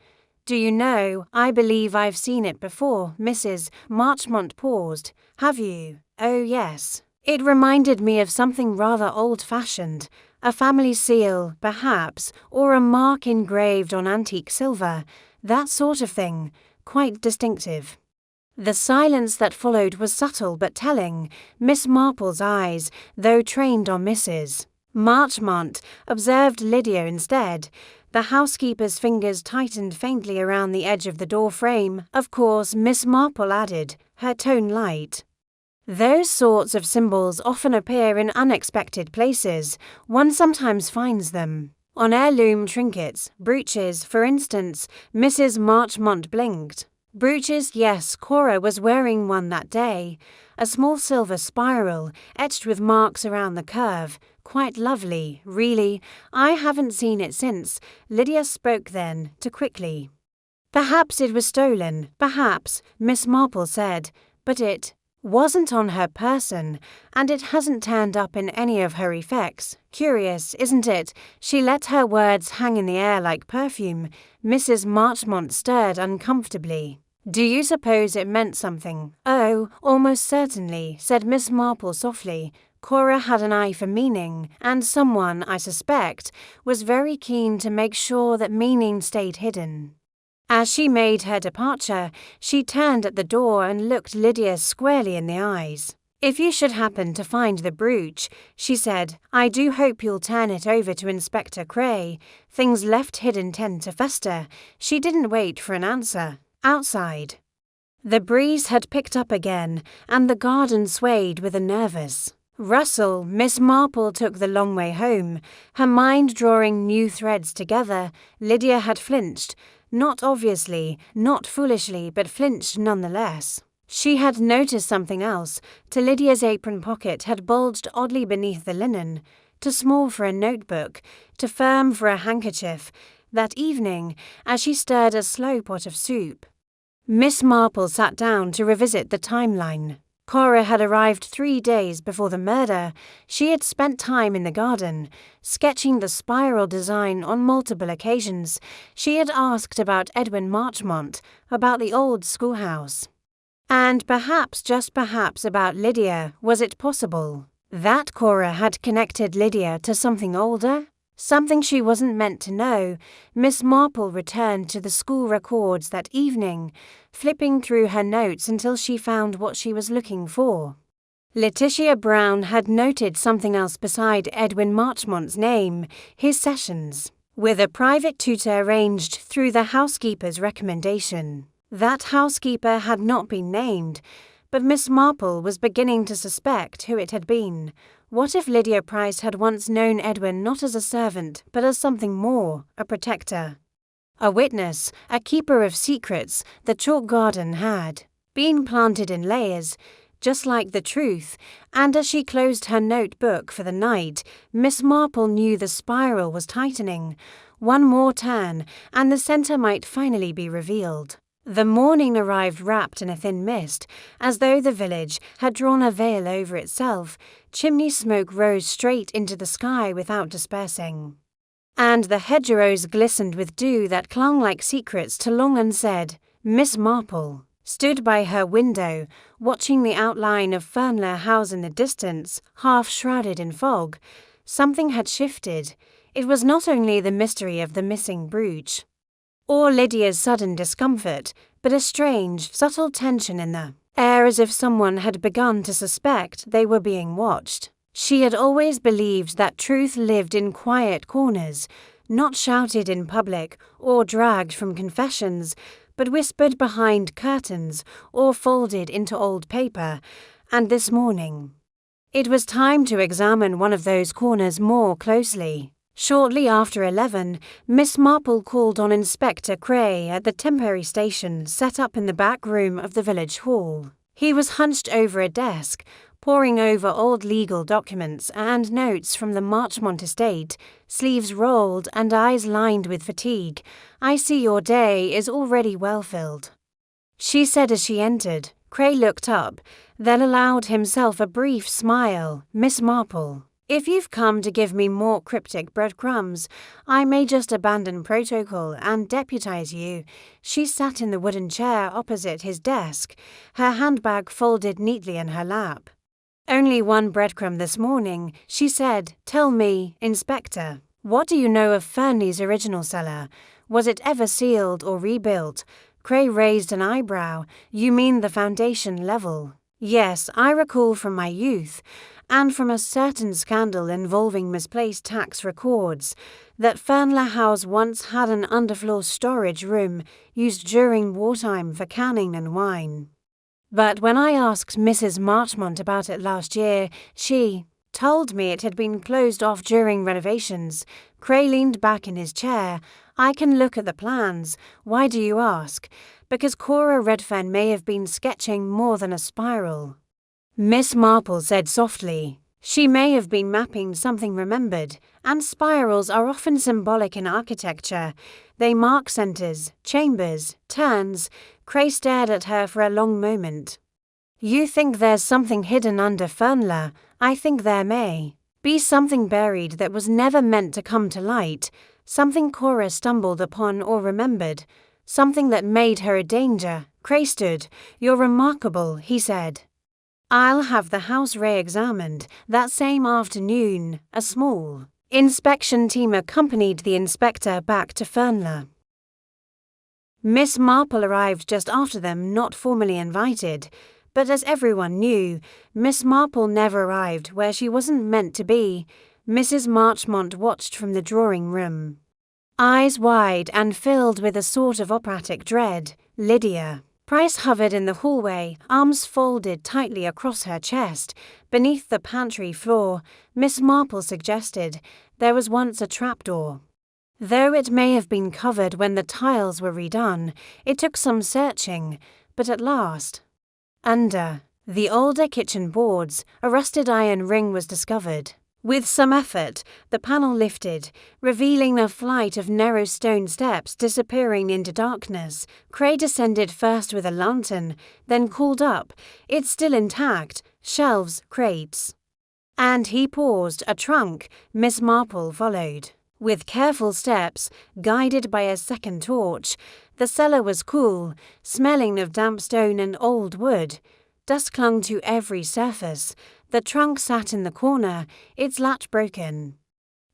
Speaker 1: Do you know, I believe I've seen it before." Mrs. Marchmont paused. "Have you?" "Oh, yes. It reminded me of something rather old-fashioned. A family seal, perhaps, or a mark engraved on antique silver. That sort of thing. Quite distinctive." The silence that followed was subtle but telling. Miss Marple's eyes, though trained on Mrs. Marchmont, observed Lydia instead. The housekeeper's fingers tightened faintly around the edge of the door frame. "Of course," Miss Marple added, her tone light. "Those sorts of symbols often appear in unexpected places. One sometimes finds them on heirloom trinkets, brooches, for instance." Mrs. Marchmont blinked. "Brooches, yes, Cora was wearing one that day. A small silver spiral, etched with marks around the curve. Quite lovely, really. I haven't seen it since." Lydia spoke then, too quickly. "Perhaps it was stolen, perhaps," Miss Marple said, "but it wasn't on her person, and it hasn't turned up in any of her effects. Curious, isn't it?" She let her words hang in the air like perfume. Mrs. Marchmont stirred uncomfortably. "Do you suppose it meant something?" "Oh, almost certainly," said Miss Marple softly. "Cora had an eye for meaning, and someone, I suspect, was very keen to make sure that meaning stayed hidden." As she made her departure, she turned at the door and looked Lydia squarely in the eyes. "If you should happen to find the brooch," she said, "I do hope you'll turn it over to Inspector Cray. Things left hidden tend to fester." She didn't wait for an answer. Outside, the breeze had picked up again, and the garden swayed with a nervous rustle. Miss Marple took the long way home, her mind drawing new threads together. Lydia had flinched. Not obviously, not foolishly, but flinched nonetheless. She had noticed something else. To Lydia's apron pocket had bulged oddly beneath the linen, too small for a notebook, too firm for a handkerchief. That evening, as she stirred a slow pot of soup, Miss Marple sat down to revisit the timeline. Cora had arrived 3 days before the murder. She had spent time in the garden, sketching the spiral design on multiple occasions. She had asked about Edwin Marchmont, about the old schoolhouse. And perhaps, just perhaps, about Lydia. Was it possible that Cora had connected Lydia to something older? Something she wasn't meant to know. Miss Marple returned to the school records that evening, flipping through her notes until she found what she was looking for. Letitia Brown had noted something else beside Edwin Marchmont's name: his sessions with a private tutor arranged through the housekeeper's recommendation. That housekeeper had not been named, but Miss Marple was beginning to suspect who it had been. What if Lydia Price had once known Edwin not as a servant, but as something more, a protector? A witness, a keeper of secrets. The chalk garden had been planted in layers, just like the truth, and as she closed her notebook for the night, Miss Marple knew the spiral was tightening. One more turn, and the centre might finally be revealed. The morning arrived wrapped in a thin mist, as though the village had drawn a veil over itself. Chimney smoke rose straight into the sky without dispersing, and the hedgerows glistened with dew that clung like secrets to long unsaid. Miss Marple stood by her window, watching the outline of Fernley House in the distance, half shrouded in fog. Something had shifted. It was not only the mystery of the missing brooch, or Lydia's sudden discomfort, but a strange, subtle tension in the air, as if someone had begun to suspect they were being watched. She had always believed that truth lived in quiet corners, not shouted in public or dragged from confessions, but whispered behind curtains or folded into old paper, and this morning. It was time to examine one of those corners more closely. Shortly after 11, Miss Marple called on Inspector Cray at the temporary station set up in the back room of the village hall. He was hunched over a desk, poring over old legal documents and notes from the Marchmont estate, sleeves rolled and eyes lined with fatigue. "I see your day is already well filled," she said as she entered. Cray looked up, then allowed himself a brief smile. "Miss Marple, if you've come to give me more cryptic breadcrumbs, I may just abandon protocol and deputize you." She sat in the wooden chair opposite his desk, her handbag folded neatly in her lap. "Only one breadcrumb this morning," she said. "Tell me, Inspector, what do you know of Fernley's original cellar? Was it ever sealed or rebuilt?" Cray raised an eyebrow. "You mean the foundation level?" "Yes, I recall from my youth, and from a certain scandal involving misplaced tax records, that Fernley House once had an underfloor storage room used during wartime for canning and wine. But when I asked Mrs. Marchmont about it last year, she told me it had been closed off during renovations." Cray leaned back in his chair. "I can look at the plans. Why do you ask?" "Because Cora Redfern may have been sketching more than a spiral," Miss Marple said softly. "She may have been mapping something remembered, and spirals are often symbolic in architecture. They mark centres, chambers, turns." Cray stared at her for a long moment. "You think there's something hidden under Fernley? I think there may be something buried that was never meant to come to light, something Cora stumbled upon or remembered, something that made her a danger." Cray stood. "You're remarkable," he said. "I'll have the house re-examined." That same afternoon, a small inspection team accompanied the inspector back to Fernley. Miss Marple arrived just after them, not formally invited, but as everyone knew, Miss Marple never arrived where she wasn't meant to be. Mrs. Marchmont watched from the drawing room, eyes wide and filled with a sort of operatic dread. Lydia Price hovered in the hallway, arms folded tightly across her chest. Beneath the pantry floor, Miss Marple suggested, there was once a trapdoor. Though it may have been covered when the tiles were redone, it took some searching, but at last, under the older kitchen boards, a rusted iron ring was discovered. With some effort, the panel lifted, revealing a flight of narrow stone steps disappearing into darkness. Cray descended first with a lantern, then called up, "It's still intact, shelves, crates." And he paused. "A trunk." Miss Marple followed. With careful steps, guided by a second torch, the cellar was cool, smelling of damp stone and old wood. Dust clung to every surface. The trunk sat in the corner, its latch broken,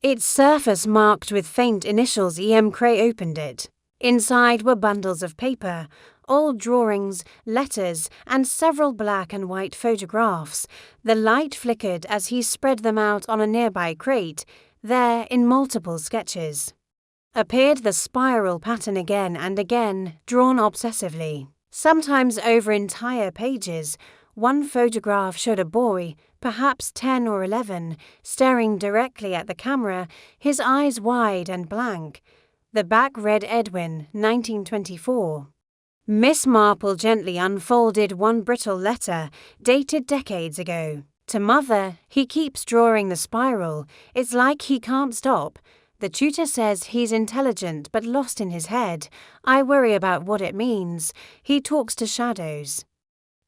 Speaker 1: its surface marked with faint initials. Cray opened it. Inside were bundles of paper, old drawings, letters, and several black and white photographs. The light flickered as he spread them out on a nearby crate. There, in multiple sketches, appeared the spiral pattern again and again, drawn obsessively, sometimes over entire pages. One photograph showed a boy, perhaps 10 or 11, staring directly at the camera, his eyes wide and blank. The back read Edwin, 1924. Miss Marple gently unfolded one brittle letter, dated decades ago. "To Mother, he keeps drawing the spiral. It's like he can't stop. The tutor says he's intelligent but lost in his head. I worry about what it means. He talks to shadows.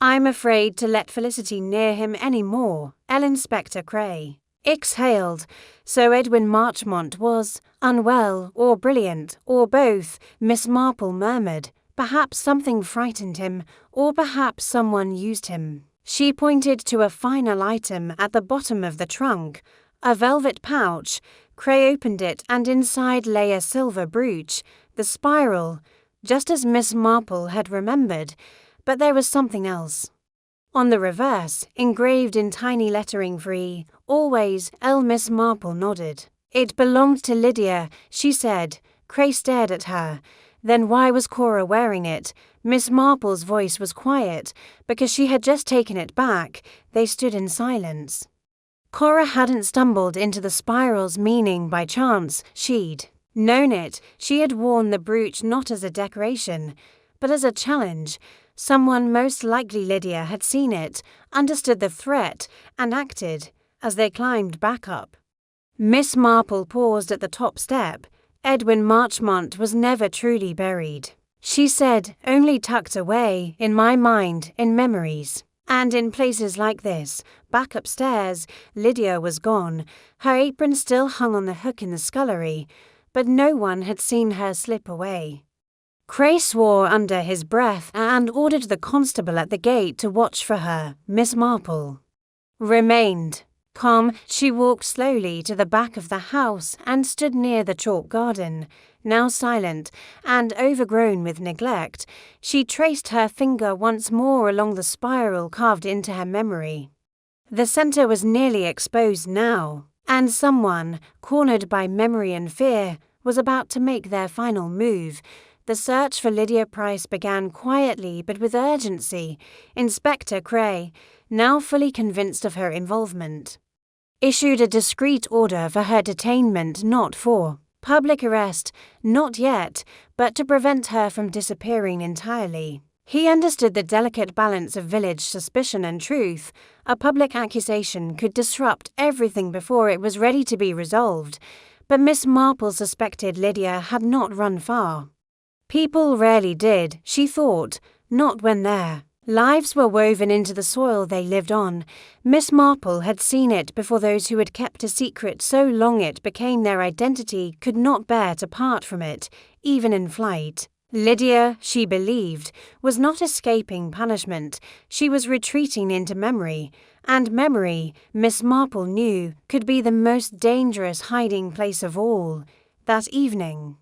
Speaker 1: I'm afraid to let Felicity near him any more." Inspector Cray exhaled. So Edwin Marchmont was unwell, or brilliant, or both, Miss Marple murmured. Perhaps something frightened him, or perhaps someone used him. She pointed to a final item at the bottom of the trunk, a velvet pouch. Cray opened it, and inside lay a silver brooch, the spiral, just as Miss Marple had remembered, but there was something else. On the reverse, engraved in tiny lettering free, always, L. Miss Marple nodded. It belonged to Lydia, she said. Cray stared at her. Then why was Cora wearing it? Miss Marple's voice was quiet, because she had just taken it back. They stood in silence. Cora hadn't stumbled into the spiral's meaning by chance. She'd known it. She had worn the brooch not as a decoration, but as a challenge. Someone, most likely Lydia, had seen it, understood the threat, and acted. As they climbed back up, Miss Marple paused at the top step. Edwin Marchmont was never truly buried, she said, only tucked away, in my mind, in memories. And in places like this, back upstairs, Lydia was gone. Her apron still hung on the hook in the scullery, but no one had seen her slip away. Cray swore under his breath and ordered the constable at the gate to watch for her. Miss Marple remained calm. She walked slowly to the back of the house and stood near the chalk garden, now silent and overgrown with neglect. She traced her finger once more along the spiral carved into her memory. The centre was nearly exposed now, and someone, cornered by memory and fear, was about to make their final move. The search for Lydia Price began quietly but with urgency. Inspector Cray, now fully convinced of her involvement, issued a discreet order for her detainment, not for public arrest, not yet, but to prevent her from disappearing entirely. He understood the delicate balance of village suspicion and truth. A public accusation could disrupt everything before it was ready to be resolved, but Miss Marple suspected Lydia had not run far. People rarely did, she thought, not when their lives were woven into the soil they lived on. Miss Marple had seen it before those who had kept a secret so long it became their identity could not bear to part from it, even in flight. Lydia, she believed, was not escaping punishment. She was retreating into memory, and memory, Miss Marple knew, could be the most dangerous hiding place of all. That evening,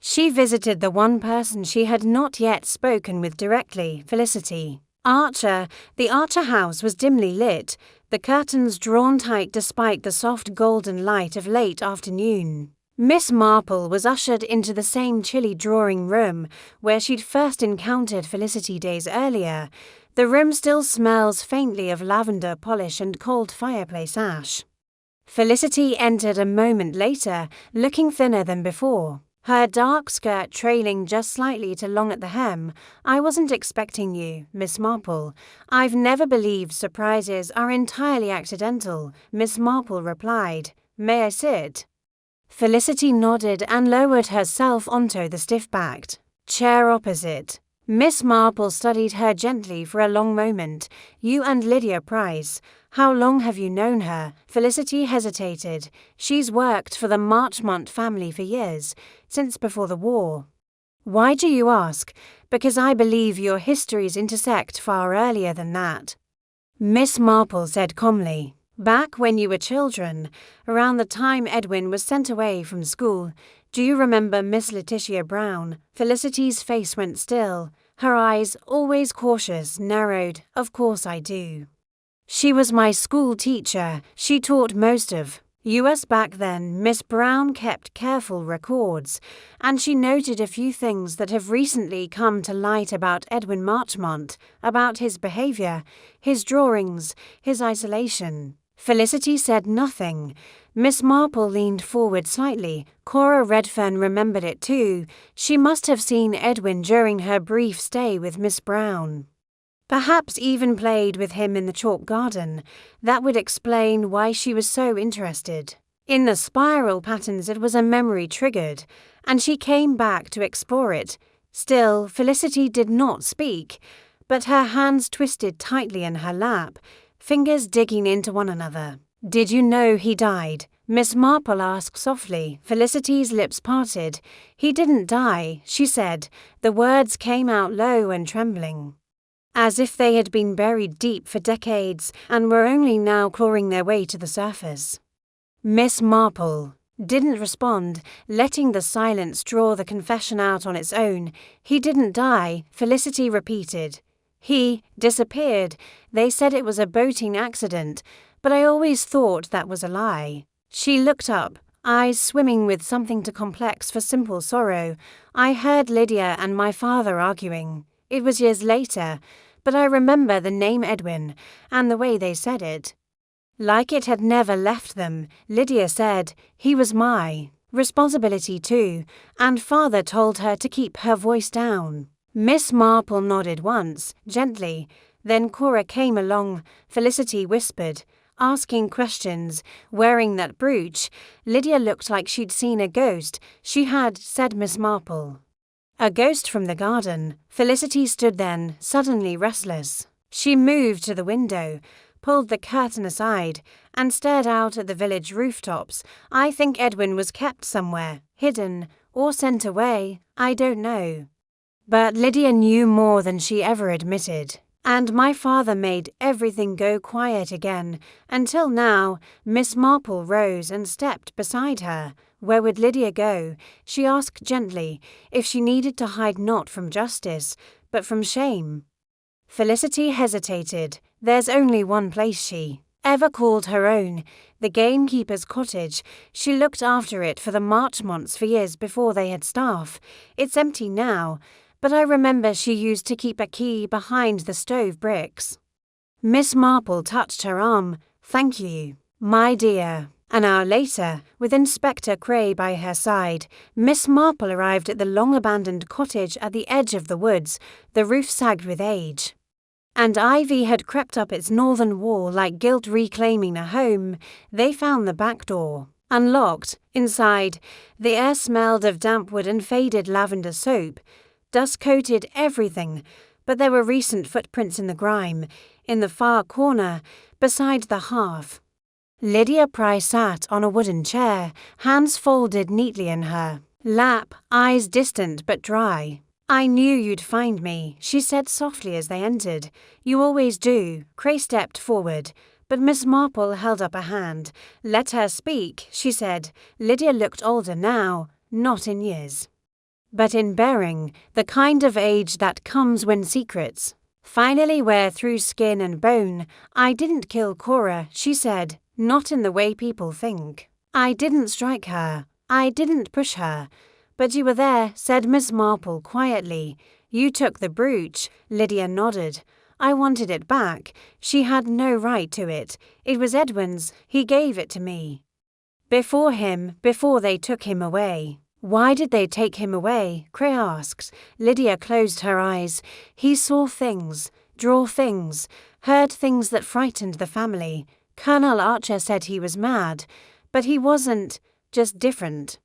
Speaker 1: she visited the one person she had not yet spoken with directly, Felicity Archer. The Archer house was dimly lit, the curtains drawn tight despite the soft golden light of late afternoon. Miss Marple was ushered into the same chilly drawing room where she'd first encountered Felicity days earlier. The room still smells faintly of lavender polish and cold fireplace ash. Felicity entered a moment later, looking thinner than before, her dark skirt trailing just slightly too long at the hem. "I wasn't expecting you, Miss Marple. I've never believed surprises are entirely accidental," Miss Marple replied. "May I sit?" Felicity nodded and lowered herself onto the stiff-backed chair opposite. Miss Marple studied her gently for a long moment. "You and Lydia Price. How long have you known her?" Felicity hesitated. "She's worked for the Marchmont family for years, since before the war." "Why do you ask?" "Because I believe your histories intersect far earlier than that," Miss Marple said calmly. "Back when you were children, around the time Edwin was sent away from school. Do you remember Miss Letitia Brown?" Felicity's face went still. Her eyes, always cautious, narrowed. "Of course I do. She was my school teacher. She taught most of us back then." Miss Brown kept careful records, and she noted a few things that have recently come to light about Edwin Marchmont, about his behavior, his drawings, his isolation. Felicity said nothing. Miss Marple leaned forward slightly. Cora Redfern remembered it too. She must have seen Edwin during her brief stay with Miss Brown. Perhaps even played with him in the chalk garden. That would explain why she was so interested in the spiral patterns. It was a memory triggered, and she came back to explore it. Still, Felicity did not speak, but her hands twisted tightly in her lap, fingers digging into one another. "Did you know he died?" Miss Marple asked softly. Felicity's lips parted. "He didn't die," she said. The words came out low and trembling, as if they had been buried deep for decades and were only now clawing their way to the surface. Miss Marple didn't respond, letting the silence draw the confession out on its own. "He didn't die," Felicity repeated. "He disappeared. They said it was a boating accident, but I always thought that was a lie." She looked up. eyes swimming with something too complex for simple sorrow. I heard Lydia and my father arguing. It was years later, but I remember the name Edwin and the way they said it. Like it had never left them. Lydia said he was my responsibility too, and father told her to keep her voice down. Miss Marple nodded once, gently. Then Cora came along. Felicity whispered, asking questions, wearing that brooch. Lydia looked like she'd seen a ghost. She had, said Miss Marple. A ghost from the garden. Felicity stood then, suddenly restless. She moved to the window, pulled the curtain aside, and stared out at the village rooftops. I think Edwin was kept somewhere, hidden, or sent away, I don't know. But Lydia knew more than she ever admitted. And my father made everything go quiet again, until now. Miss Marple rose and stepped beside her. Where would Lydia go? She asked gently, if she needed to hide not from justice, but from shame. Felicity hesitated. There's only one place she ever called her own, the gamekeeper's cottage. She looked after it for the Marchmonts for years before they had staff. It's empty now, but I remember she used to keep a key behind the stove bricks. Miss Marple touched her arm. Thank you, my dear. An hour later, with Inspector Cray by her side, Miss Marple arrived at the long-abandoned cottage at the edge of the woods. The roof sagged with age, and ivy had crept up its northern wall like guilt reclaiming a home. They found the back door unlocked. Inside, the air smelled of damp wood and faded lavender soap. Dust coated everything, but there were recent footprints in the grime, in the far corner, beside the hearth. Lydia Pry sat on a wooden chair, hands folded neatly in her lap, eyes distant but dry. I knew you'd find me, she said softly as they entered. You always do. Cray stepped forward, but Miss Marple held up a hand. Let her speak, she said. Lydia looked older now, not in years, but in bearing, the kind of age that comes when secrets finally wear through skin and bone. I didn't kill Cora, she said, not in the way people think. I didn't strike her. I didn't push her. But you were there, said Miss Marple quietly. You took the brooch. Lydia nodded. I wanted it back. She had no right to it. It was Edwin's. He gave it to me. Before they took him away. Why did they take him away? Cray asked. Lydia closed her eyes. He saw things, draw things, heard things that frightened the family. Colonel Archer said he was mad, but he wasn't, just different.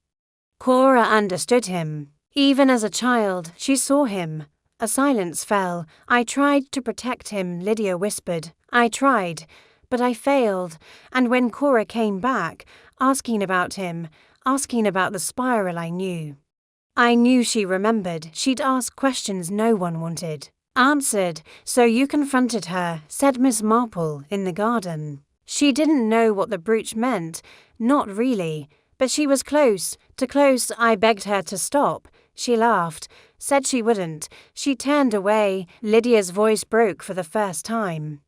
Speaker 1: Cora understood him. Even as a child, she saw him. A silence fell. I tried to protect him, Lydia whispered. I tried, but I failed. And when Cora came back, asking about him, asking about the spiral, I knew she remembered. She'd ask questions no one wanted answered. So you confronted her, said Miss Marple, in the garden. She didn't know what the brooch meant, not really, but she was close, too close. I begged her to stop. She laughed, said she wouldn't. She turned away. Lydia's voice broke for the first time.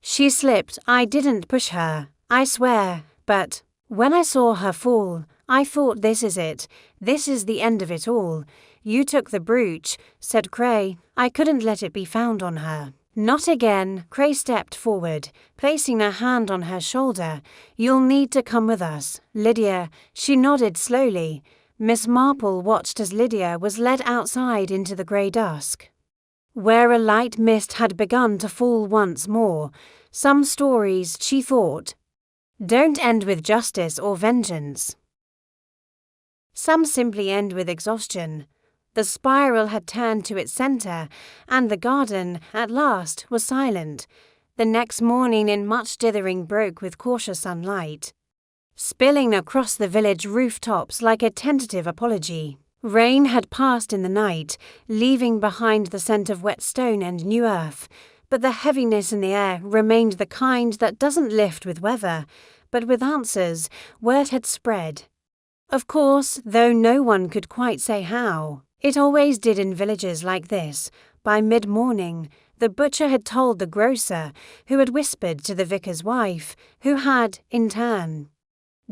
Speaker 1: She slipped. I didn't push her, I swear, but when I saw her fall, I thought this is it. This is the end of it all. You took the brooch, said Cray. I couldn't let it be found on her. Not again. Cray stepped forward, placing a hand on her shoulder. You'll need to come with us, Lydia. She nodded slowly. Miss Marple watched as Lydia was led outside into the grey dusk, where a light mist had begun to fall once more. Some stories, she thought, don't end with justice or vengeance. Some simply end with exhaustion. The spiral had turned to its centre, and the garden, at last, was silent. The next morning in much dithering broke with cautious sunlight, spilling across the village rooftops like a tentative apology. Rain had passed in the night, leaving behind the scent of wet stone and new earth, but the heaviness in the air remained the kind that doesn't lift with weather, but with answers. Word had spread. Of course, though no one could quite say how. It always did in villages like this. By mid-morning, the butcher had told the grocer, who had whispered to the vicar's wife, who had, in turn,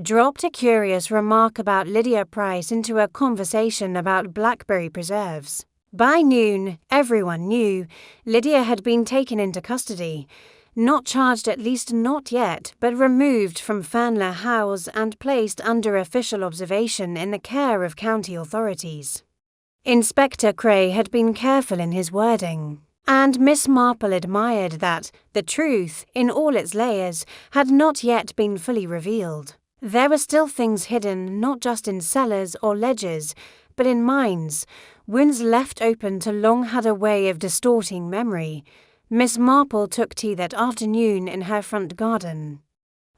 Speaker 1: dropped a curious remark about Lydia Price into a conversation about blackberry preserves. By noon, everyone knew Lydia had been taken into custody, not charged, at least not yet, but removed from Fernley House and placed under official observation in the care of county authorities. Inspector Cray had been careful in his wording, and Miss Marple admired that the truth, in all its layers, had not yet been fully revealed. There were still things hidden, not just in cellars or ledgers, but in minds. Wounds left open to long had a way of distorting memory. Miss Marple took tea that afternoon in her front garden.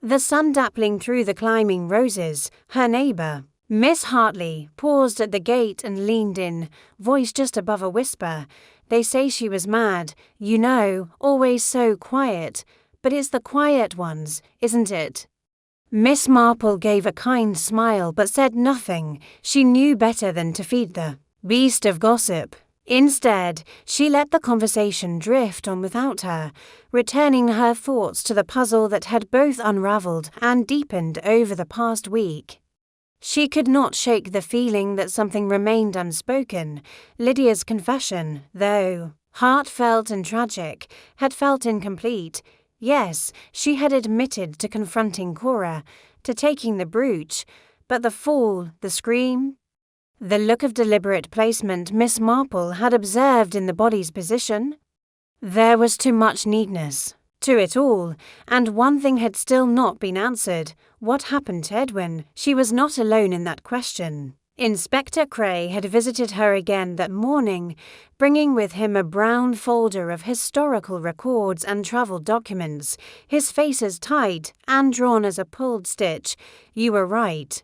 Speaker 1: The sun dappling through the climbing roses, her neighbour, Miss Hartley, paused at the gate and leaned in, voice just above a whisper. They say she was mad, you know, always so quiet, but it's the quiet ones, isn't it? Miss Marple gave a kind smile but said nothing. She knew better than to feed the beast of gossip. Instead, she let the conversation drift on without her, returning her thoughts to the puzzle that had both unravelled and deepened over the past week. She could not shake the feeling that something remained unspoken. Lydia's confession, though heartfelt and tragic, had felt incomplete. Yes, she had admitted to confronting Cora, to taking the brooch, but the fall, the scream, the look of deliberate placement Miss Marple had observed in the body's position? There was too much neatness to it all, and one thing had still not been answered. What happened to Edwin? She was not alone in that question. Inspector Cray had visited her again that morning, bringing with him a brown folder of historical records and travel documents, his face as tight and drawn as a pulled stitch. "You were right,"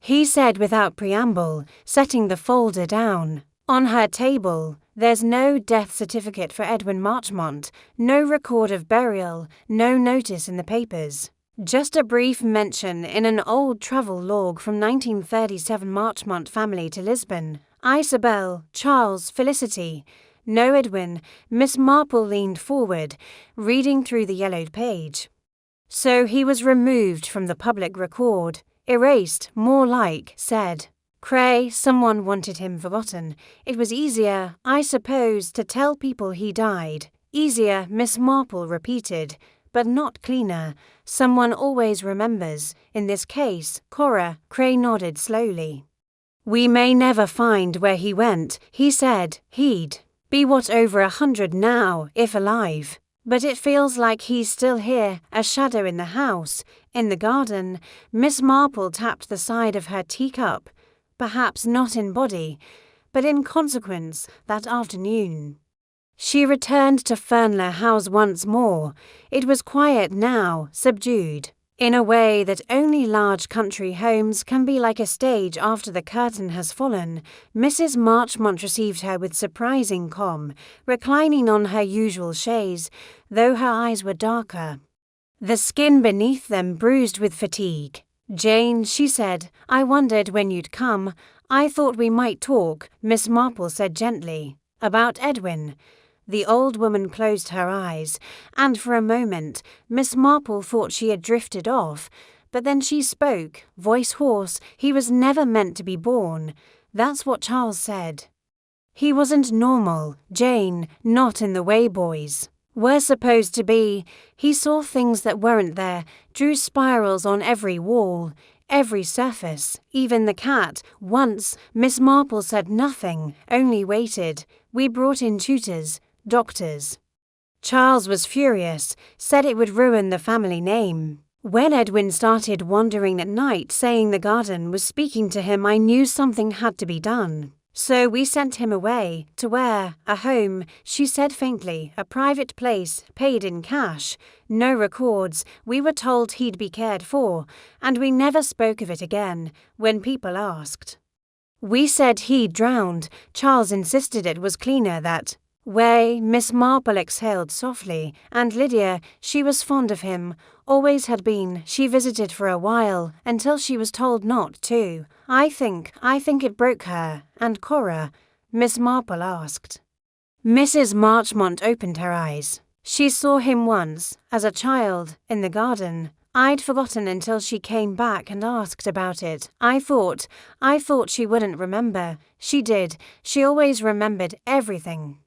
Speaker 1: he said without preamble, setting the folder down. On her table, there's no death certificate for Edwin Marchmont, no record of burial, no notice in the papers. Just a brief mention in an old travel log from 1937 Marchmont family to Lisbon. Isabel, Charles, Felicity. No Edwin. Miss Marple leaned forward, reading through the yellowed page. So he was removed from the public record. Erased, more like, said Cray. Someone wanted him forgotten. It was easier, I suppose, to tell people he died. Easier, Miss Marple repeated, but not cleaner. Someone always remembers. In this case, Cora. Cray nodded slowly. We may never find where he went, he said. He'd be what, over 100 now, if alive. But it feels like he's still here, a shadow in the house, in the garden. Miss Marple tapped the side of her teacup. Perhaps not in body, but in consequence, that afternoon. She returned to Fernley House once more. It was quiet now, subdued, in a way that only large country homes can be, like a stage after the curtain has fallen. Mrs. Marchmont received her with surprising calm, reclining on her usual chaise, though her eyes were darker, the skin beneath them bruised with fatigue. Jane, she said, I wondered when you'd come. I thought we might talk, Miss Marple said gently, about Edwin. The old woman closed her eyes, and for a moment Miss Marple thought she had drifted off, but then she spoke, voice hoarse. He was never meant to be born. That's what Charles said. He wasn't normal, Jane, not in the way boys were supposed to be. He saw things that weren't there, drew spirals on every wall, every surface, even the cat. Once, Miss Marple said nothing, only waited. We brought in tutors, doctors. Charles was furious, said it would ruin the family name. When Edwin started wandering at night, saying the garden was speaking to him, I knew something had to be done. So we sent him away. To where? A home, she said faintly, a private place, paid in cash. No records. We were told he'd be cared for, and we never spoke of it again when people asked. We said he'd drowned. Charles insisted it was cleaner that way. Miss Marple exhaled softly, and Lydia, she was fond of him, always had been. She visited for a while, until she was told not to. I think it broke her. And Cora? Miss Marple asked. Mrs. Marchmont opened her eyes. She saw him once, as a child, in the garden. I'd forgotten until she came back and asked about it. I thought she wouldn't remember. She did. She always remembered everything."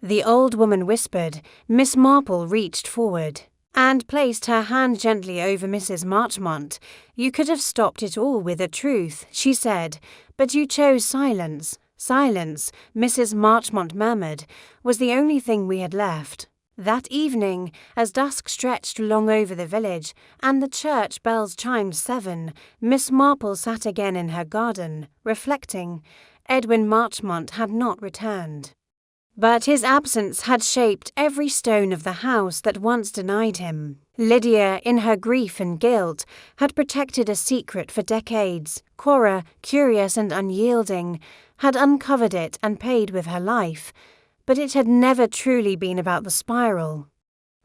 Speaker 1: The old woman whispered. Miss Marple reached forward and placed her hand gently over Mrs. Marchmont. "You could have stopped it all with the truth," she said, "but you chose silence." "Silence," Mrs. Marchmont murmured, "was the only thing we had left." That evening, as dusk stretched long over the village and the church bells chimed 7, Miss Marple sat again in her garden, reflecting. Edwin Marchmont had not returned. But his absence had shaped every stone of the house that once denied him. Lydia, in her grief and guilt, had protected a secret for decades. Cora, curious and unyielding, had uncovered it and paid with her life. But it had never truly been about the spiral.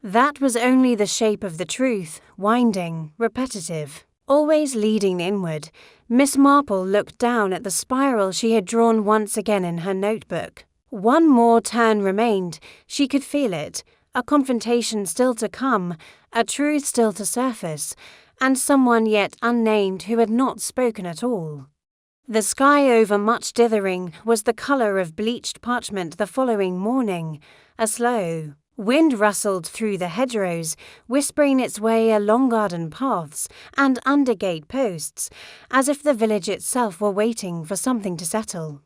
Speaker 1: That was only the shape of the truth, winding, repetitive, always leading inward. Miss Marple looked down at the spiral she had drawn once again in her notebook. One more turn remained. She could feel it. A confrontation still to come, a truth still to surface, and someone yet unnamed who had not spoken at all. The sky over Much Dithering was the colour of bleached parchment the following morning. A slow wind rustled through the hedgerows, whispering its way along garden paths and under gate posts, as if the village itself were waiting for something to settle.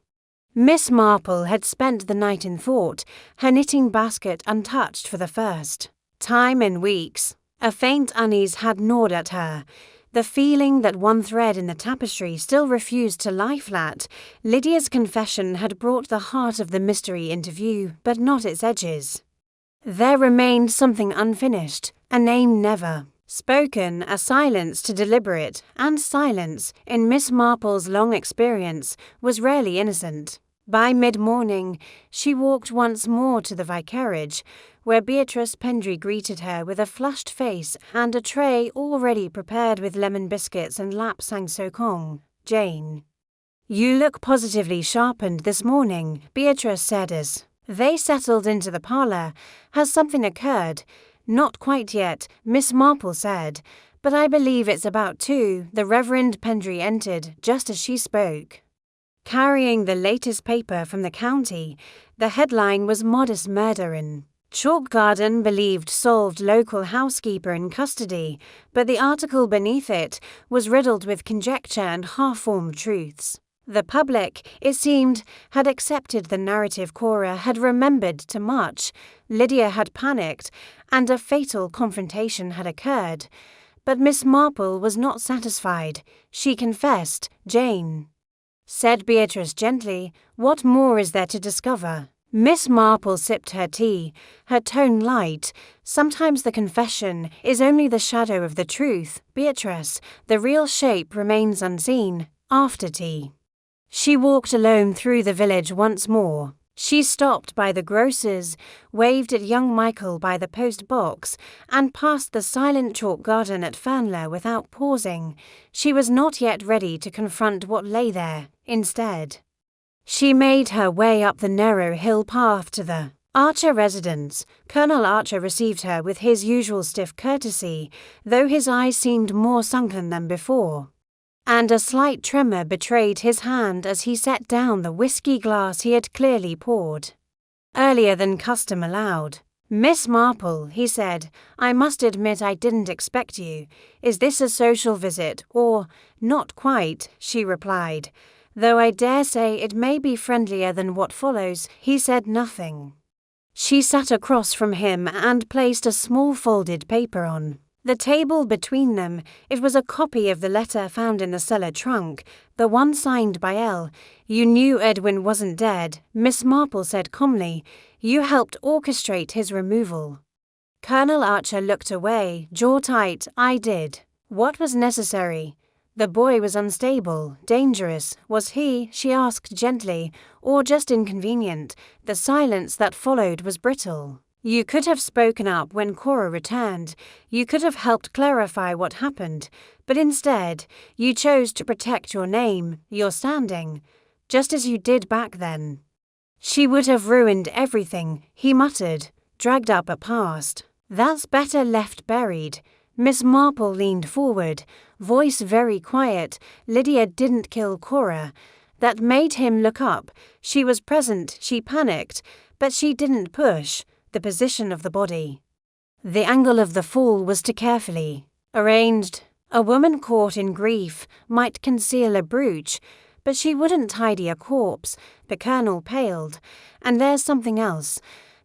Speaker 1: Miss Marple had spent the night in thought, her knitting basket untouched for the first time in weeks. A faint unease had gnawed at her. The feeling that one thread in the tapestry still refused to lie flat. Lydia's confession had brought the heart of the mystery into view, but not its edges. There remained something unfinished, a name never spoken, a silence to deliberate, and silence, in Miss Marple's long experience, was rarely innocent. By mid-morning, she walked once more to the vicarage, where Beatrice Pendry greeted her with a flushed face and a tray already prepared with lemon biscuits and lapsang socong. "Jane, you look positively sharpened this morning," Beatrice said as they settled into the parlour. "Has something occurred?" "Not quite yet," Miss Marple said, "but I believe it's about 2. The Reverend Pendry entered just as she spoke, carrying the latest paper from the county. The headline was "Modest Murder in Chalk Garden Believed Solved Local Housekeeper in Custody," but the article beneath it was riddled with conjecture and half-formed truths. The public, it seemed, had accepted the narrative Cora had remembered too much. Lydia had panicked, and a fatal confrontation had occurred. But Miss Marple was not satisfied. She confessed. "Jane," said Beatrice gently, "what more is there to discover?" Miss Marple sipped her tea, her tone light. "Sometimes the confession is only the shadow of the truth, Beatrice. The real shape remains unseen. After tea." She walked alone through the village once more. She stopped by the grocer's, waved at young Michael by the post box, and passed the silent chalk garden at Fernler without pausing. She was not yet ready to confront what lay there. Instead, she made her way up the narrow hill path to the Archer residence. Colonel Archer received her with his usual stiff courtesy, though his eyes seemed more sunken than before, and a slight tremor betrayed his hand as he set down the whiskey glass he had clearly poured earlier than custom allowed. "Miss Marple," he said, "I must admit I didn't expect you. Is this a social visit, or—" "Not quite," she replied, "though I dare say it may be friendlier than what follows." He said nothing. She sat across from him and placed a small folded paper on the table between them. It was a copy of the letter found in the cellar trunk, the one signed by L. "You knew Edwin wasn't dead," Miss Marple said calmly. "You helped orchestrate his removal." Colonel Archer looked away, jaw tight. "I did what was necessary." "The boy was unstable, dangerous. Was he," she asked gently, "or just inconvenient?" The silence that followed was brittle. "You could have spoken up when Cora returned. You could have helped clarify what happened. But instead, you chose to protect your name, your standing, just as you did back then." "She would have ruined everything," he muttered, "dragged up a past that's better left buried." Miss Marple leaned forward, voice very quiet. Lydia didn't kill Cora. That made him look up. She was present, she panicked, but she didn't push the position of the body. The angle of the fall was too carefully arranged. A woman caught in grief might conceal a brooch, but she wouldn't tidy a corpse. The Colonel paled. And there's something else.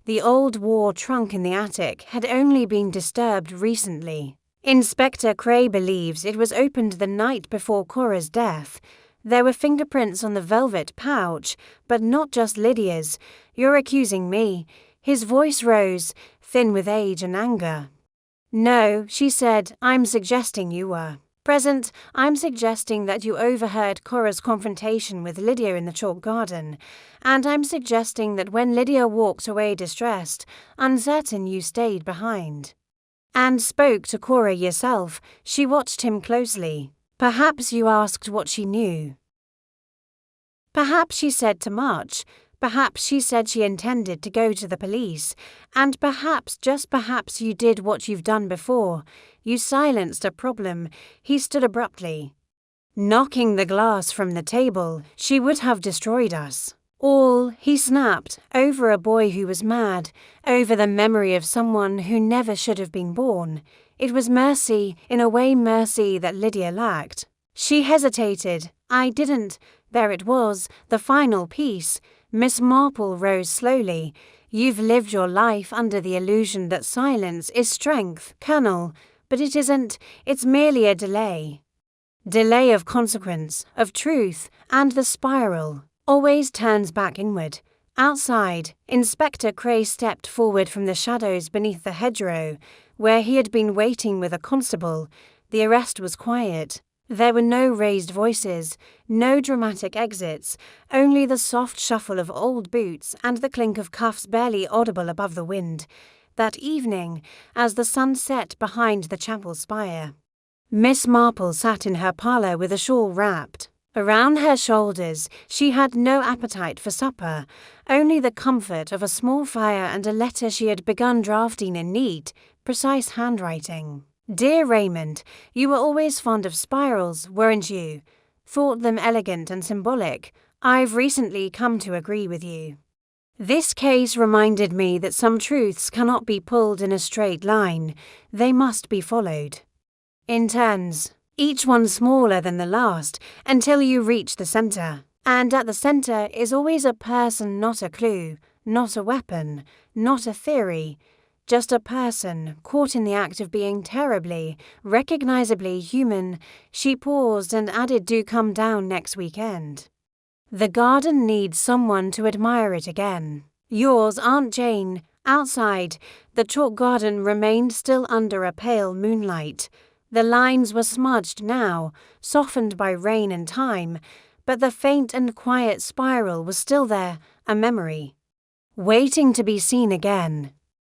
Speaker 1: The old war trunk in the attic had only been disturbed recently. Inspector Cray believes it was opened the night before Cora's death. There were fingerprints on the velvet pouch, but not just Lydia's. You're accusing me. His voice rose, thin with age and anger. No, she said, I'm suggesting you were present. I'm suggesting that you overheard Cora's confrontation with Lydia in the chalk garden. And I'm suggesting that when Lydia walked away distressed, uncertain, you stayed behind and spoke to Cora yourself. She watched him closely. Perhaps you asked what she knew. Perhaps she said too much. Perhaps she said she intended to go to the police. And perhaps, just perhaps, you did what you've done before. You silenced a problem. He stood abruptly, knocking the glass from the table. She would have destroyed us all, he snapped, over a boy who was mad, over the memory of someone who never should have been born. It was mercy, in a way mercy that Lydia lacked. She hesitated. I didn't. There it was, the final piece. Miss Marple rose slowly. You've lived your life under the illusion that silence is strength, Colonel, but it isn't. It's merely a delay. Delay of consequence, of truth, and the spiral always turns back inward. Outside, Inspector Cray stepped forward from the shadows beneath the hedgerow, where he had been waiting with a constable. The arrest was quiet. There were no raised voices, no dramatic exits, only the soft shuffle of old boots and the clink of cuffs barely audible above the wind. That evening, as the sun set behind the chapel spire, Miss Marple sat in her parlour with a shawl wrapped around her shoulders. She had no appetite for supper, only the comfort of a small fire and a letter she had begun drafting in neat, precise handwriting. Dear Raymond, you were always fond of spirals, weren't you? Thought them elegant and symbolic. I've recently come to agree with you. This case reminded me that some truths cannot be pulled in a straight line. They must be followed in turns, each one smaller than the last, until you reach the center. And at the center is always a person, not a clue, not a weapon, not a theory. Just a person caught in the act of being terribly, recognizably human. She paused and added, do come down next weekend. The garden needs someone to admire it again. Yours, Aunt Jane. Outside, the chalk garden remained still under a pale moonlight. The lines were smudged now, softened by rain and time, but the faint and quiet spiral was still there, a memory, waiting to be seen again.